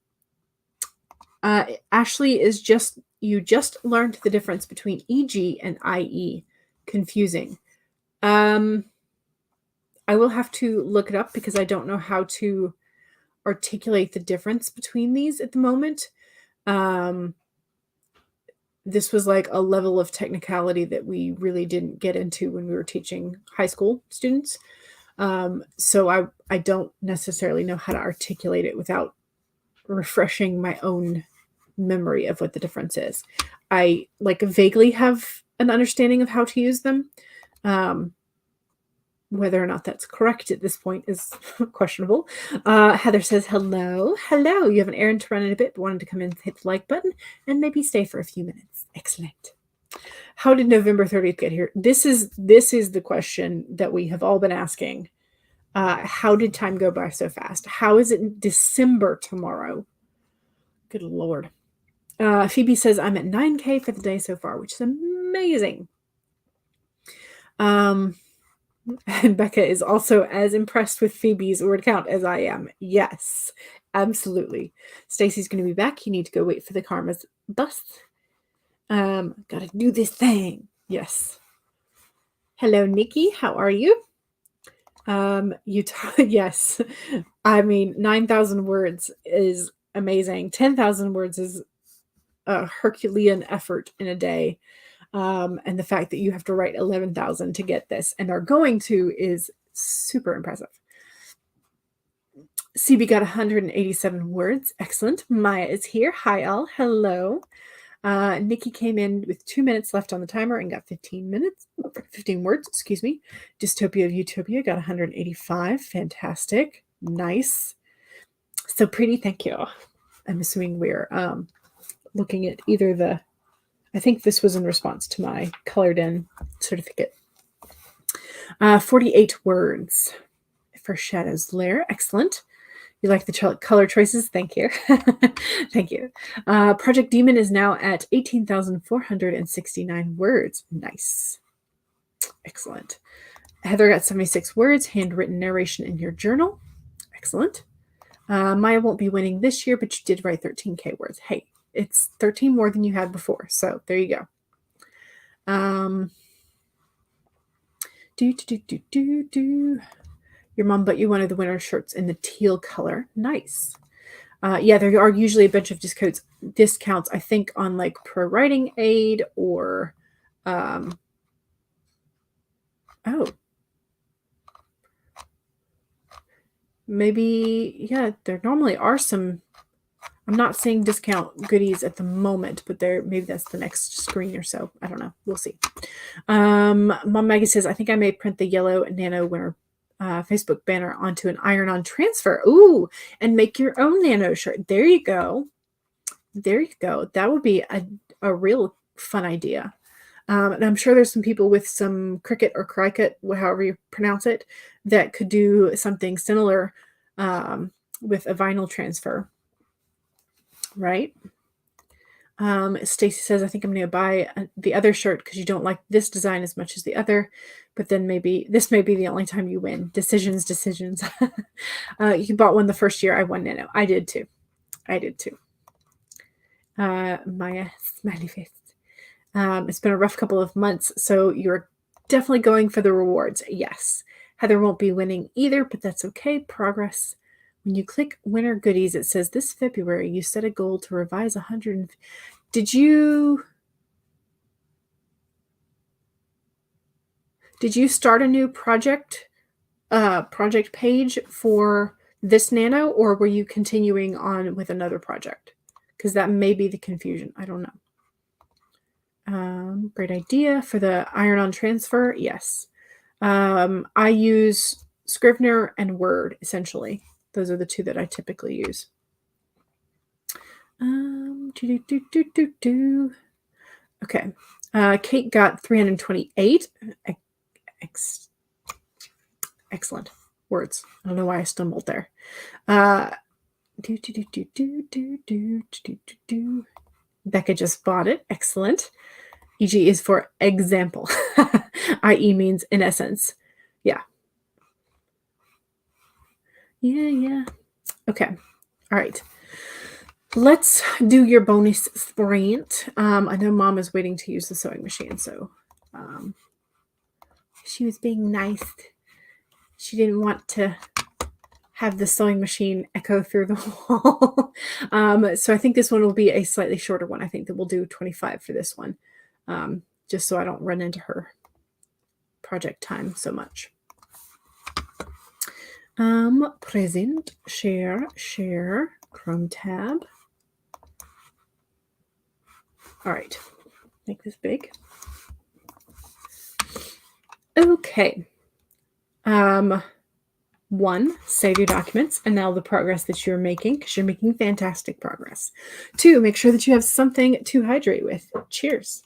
Speaker 1: Ashley is you just learned the difference between EG and IE. Confusing. I will have to look it up because I don't know how to articulate the difference between these at the moment. This was like a level of technicality that we really didn't get into when we were teaching high school students. So I don't necessarily know how to articulate it without refreshing my own memory of what the difference is. I like vaguely have an understanding of how to use them. Whether or not that's correct at this point is questionable. Heather says, hello. Hello. You have an errand to run in a bit, but wanted to come in, hit the like button, and maybe stay for a few minutes. Excellent. How did November 30th get here? This is the question that we have all been asking. How did time go by so fast? How is it December tomorrow? Good Lord. Phoebe says, I'm at 9K for the day so far, which is amazing. And Becca is also as impressed with Phoebe's word count as I am. Yes, absolutely. Stacy's going to be back. You need to go wait for the Karma's bus. Gotta do this thing. Yes. Hello, Nikki. How are you? Yes. I mean, 9,000 words is amazing. 10,000 words is a Herculean effort in a day. And the fact that you have to write 11,000 to get this and are going to is super impressive. CB got 187 words. Excellent. Maya is here. Hi, all. Hello. Nikki came in with 2 minutes left on the timer and got 15 words, excuse me. Dystopia of Utopia got 185. Fantastic. Nice. So pretty. Thank you. I'm assuming we're looking at either I think this was in response to my colored in certificate. 48 words for Shadow's Lair. Excellent. You like the color choices? Thank you. Thank you. Project Demon is now at 18,469 words. Nice. Excellent. Heather got 76 words. Handwritten narration in your journal. Excellent. Maya won't be winning this year, but you did write 13K words. Hey, it's 13 more than you had before. So there you go. Your mom bought you one of the winter shirts in the teal color. Nice. Yeah, there are usually a bunch of discounts, I think, on like Pro Writing Aid or, oh, maybe, yeah, there normally are some. I'm not seeing discount goodies at the moment, but maybe that's the next screen or so. I don't know. We'll see. Mom Maggie says, I think I may print the yellow Nano Winter Facebook banner onto an iron-on transfer. Ooh, and make your own Nano shirt. There you go. There you go. That would be a real fun idea. And I'm sure there's some people with some Cricut or Cricut, however you pronounce it, that could do something similar with a vinyl transfer, right? Stacy says, I think I'm going to buy the other shirt because you don't like this design as much as the other, but then maybe this may be the only time you win. Decisions. You bought one the first year I won Nano. I did too. Maya smiley face. It's been a rough couple of months, so you're definitely going for the rewards. Yes. Heather won't be winning either, but that's okay. Progress. When you click winner goodies, it says this February you set a goal to revise 100. Did you start a new project page for this Nano, or were you continuing on with another project? Because that may be the confusion. I don't know. Great idea for the iron-on transfer. Yes. I use Scrivener and Word, essentially. Those are the two that I typically use. Okay. Kate got 328. Excellent words. I don't know why I stumbled there. Becca just bought it. Excellent. EG is for example. IE means in essence. Yeah. Yeah. Okay. All right. Let's do your bonus sprint. I know Mom is waiting to use the sewing machine, so she was being nice. She didn't want to have the sewing machine echo through the wall. So I think this one will be a slightly shorter one. I think that we'll do 25 for this one, just so I don't run into her project time so much. Present, share, Chrome tab. All right, make this big. Okay. 1, save your documents and now the progress that you're making, because you're making fantastic progress. 2, make sure that you have something to hydrate with. Cheers.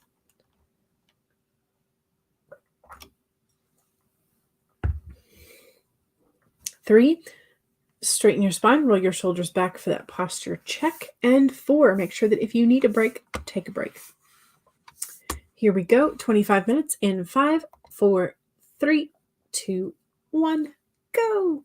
Speaker 1: 3, straighten your spine, roll your shoulders back for that posture check. And 4, make sure that if you need a break, take a break. Here we go. 25 minutes in 5, 4, 3, 2, 1, go.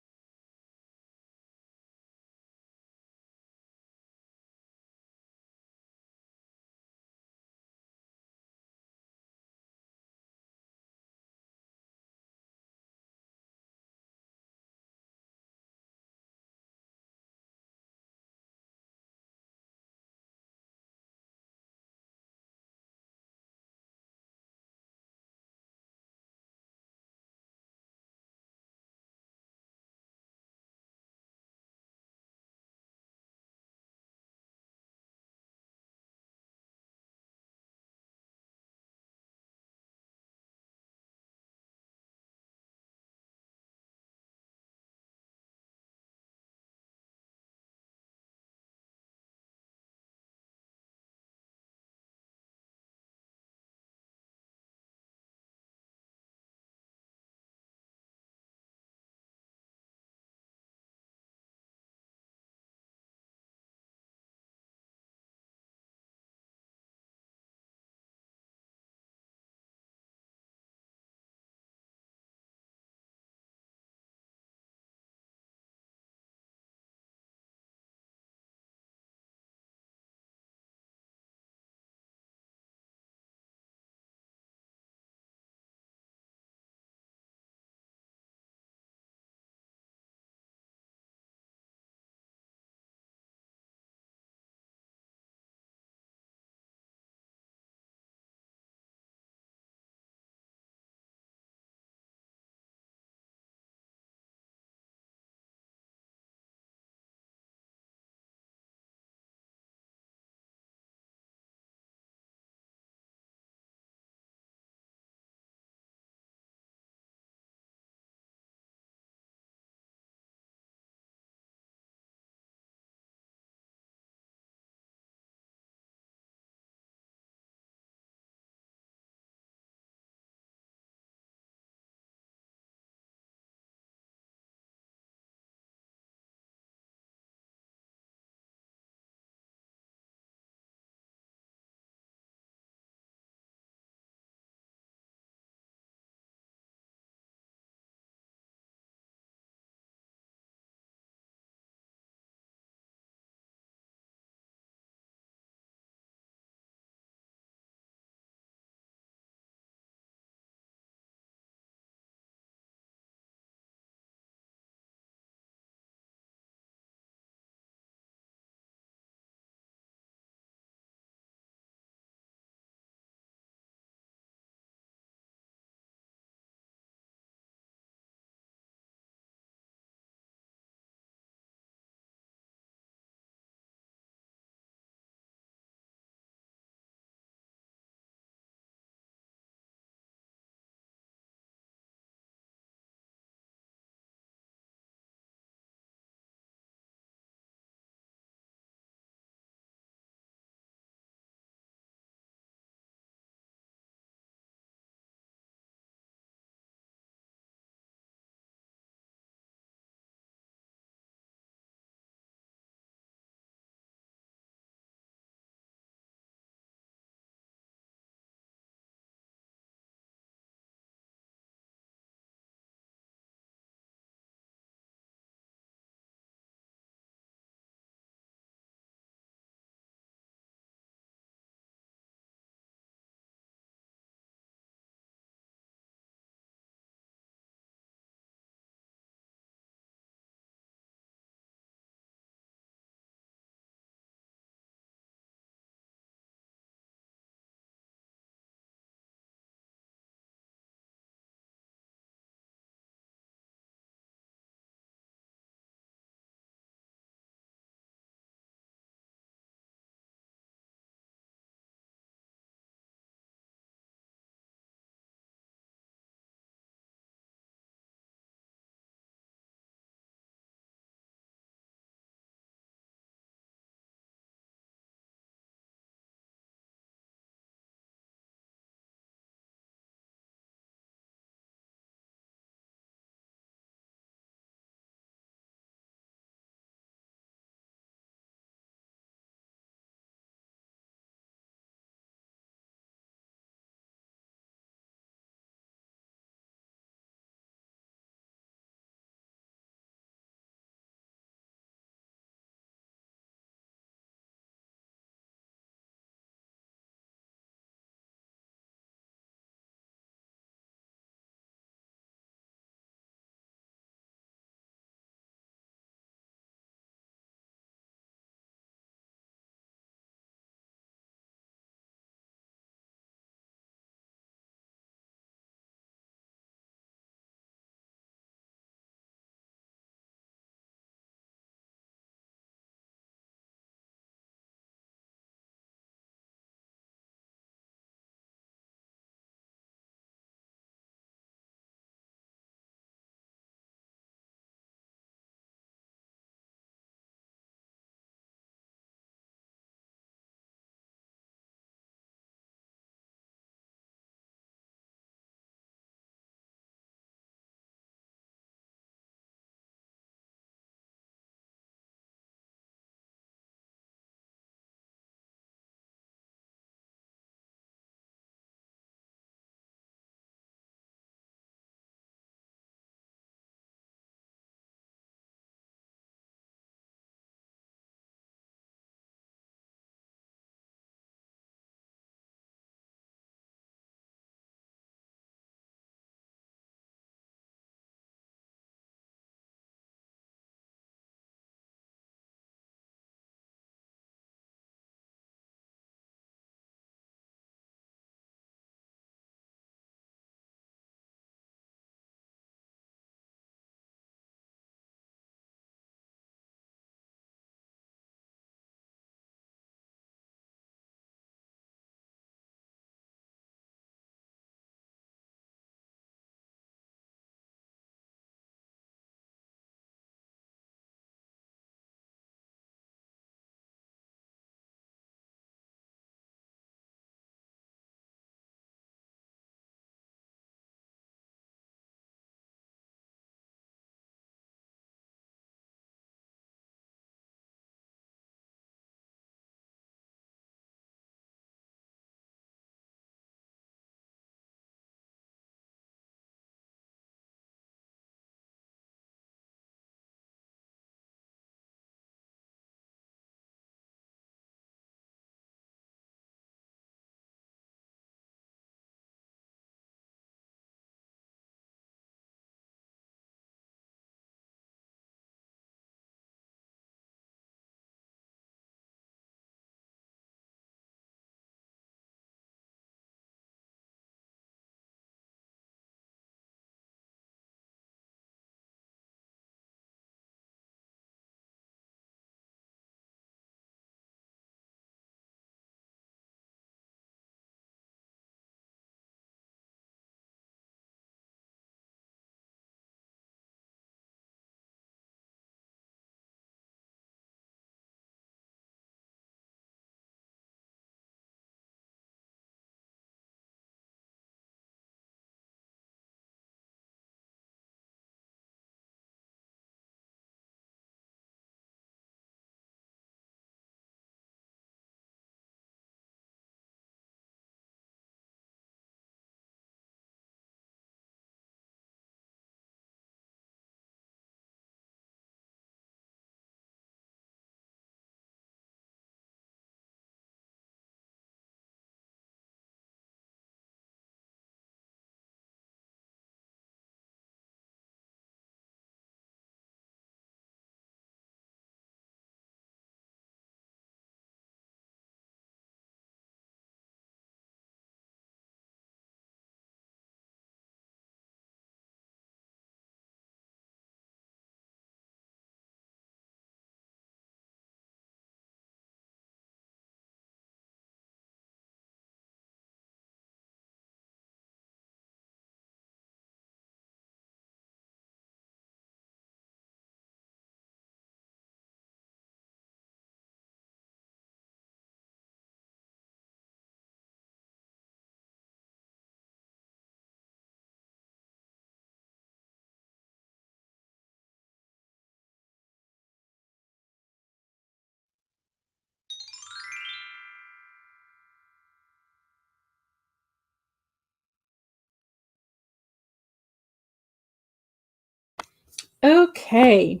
Speaker 1: Okay.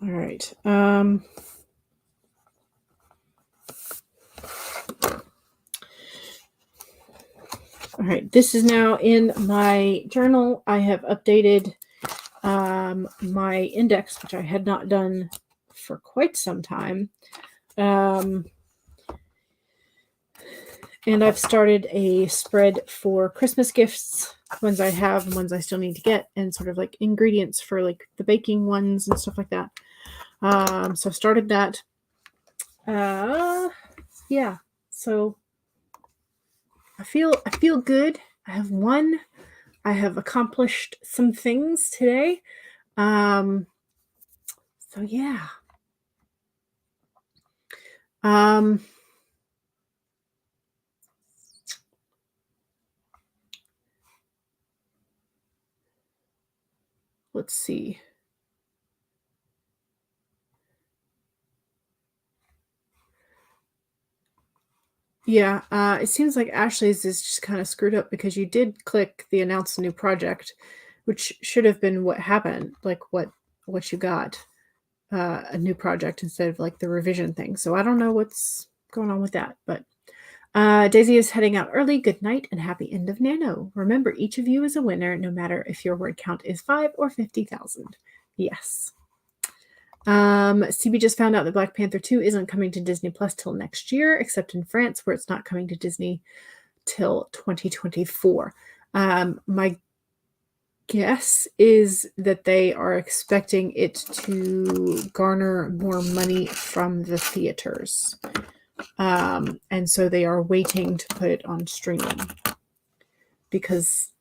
Speaker 1: All right. All right. This is now in my journal. I have updated my index, which I had not done for quite some time. And I've started a spread for Christmas gifts, ones I have and ones I still need to get, and sort of like ingredients for like the baking ones and stuff like that. So I've started that. Yeah. So I feel good. I have won. I have accomplished some things today. So yeah. Let's see. Yeah, it seems like Ashley's is just kind of screwed up because you did click the announce a new project, which should have been what happened, like what you got, a new project instead of like the revision thing. So I don't know what's going on with that, but Daisy is heading out early. Good night and happy end of Nano. Remember, each of you is a winner, no matter if your word count is 5 or 50,000. Yes. CB just found out that Black Panther 2 isn't coming to Disney Plus till next year, except in France, where it's not coming to Disney till 2024. My guess is that they are expecting it to garner more money from the theaters. And so they are waiting to put it on streaming because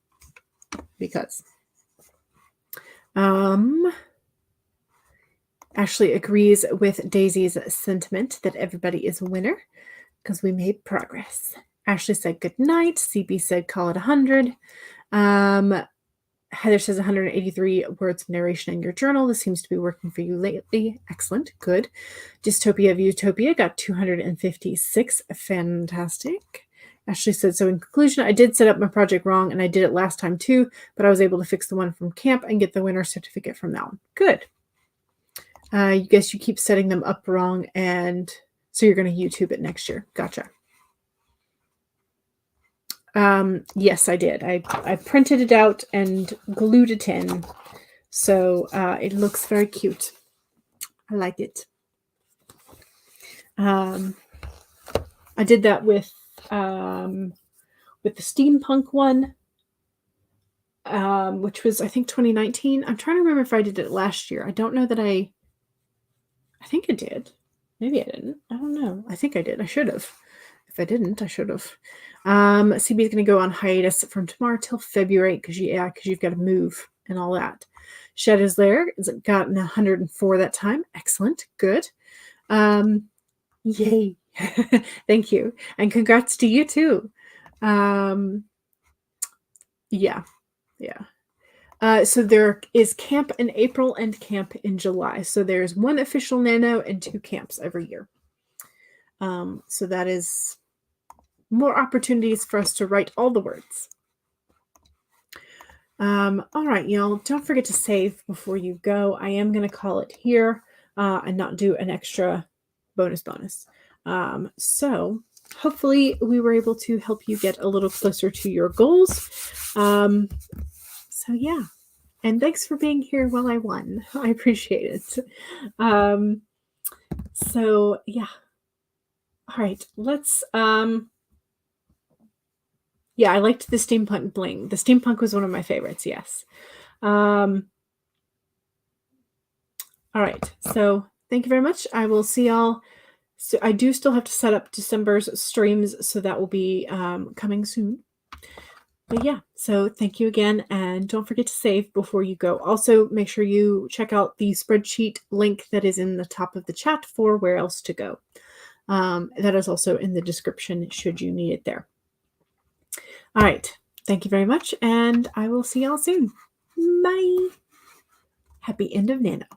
Speaker 1: Ashley agrees with Daisy's sentiment that everybody is a winner because we made progress. Ashley said good night. CB said call it 100. Heather says 183 words of narration in your journal. This seems to be working for you lately. Excellent. Good. Dystopia of Utopia got 256. Fantastic. Ashley said, so in conclusion, I did set up my project wrong and I did it last time too, but I was able to fix the one from camp and get the winner certificate from that one. Good. You guess you keep setting them up wrong, and so you're going to YouTube it next year. Gotcha. Yes, I did. I printed it out and glued it in, so it looks very cute. I like it. I did that with the steampunk one, which was I think 2019. I'm trying to remember if I did it last year. I don't know that I think I did. Maybe I didn't. I don't know. I think I did. I should have. If I didn't, I should have. CB is going to go on hiatus from tomorrow till February because you've got to move and all that. Shed is there. It's gotten 104 that time. Excellent. Good. Yay. Thank you. And congrats to you too. Yeah. So there is camp in April and camp in July. So there's one official Nano and 2 camps every year. So that is more opportunities for us to write all the words. All right, y'all, don't forget to save before you go. I am going to call it here and not do an extra bonus. So hopefully we were able to help you get a little closer to your goals. So yeah, and thanks for being here while I won. I appreciate it. So yeah. All right, let's yeah, I liked the steampunk bling. The steampunk was one of my favorites, yes. All right, so thank you very much. I will see y'all. So I do still have to set up December's streams, so that will be coming soon. But yeah, so thank you again, and don't forget to save before you go. Also, make sure you check out the spreadsheet link that is in the top of the chat for where else to go. That is also in the description should you need it there. All right. Thank you very much, and I will see y'all soon. Bye. Happy end of Nano.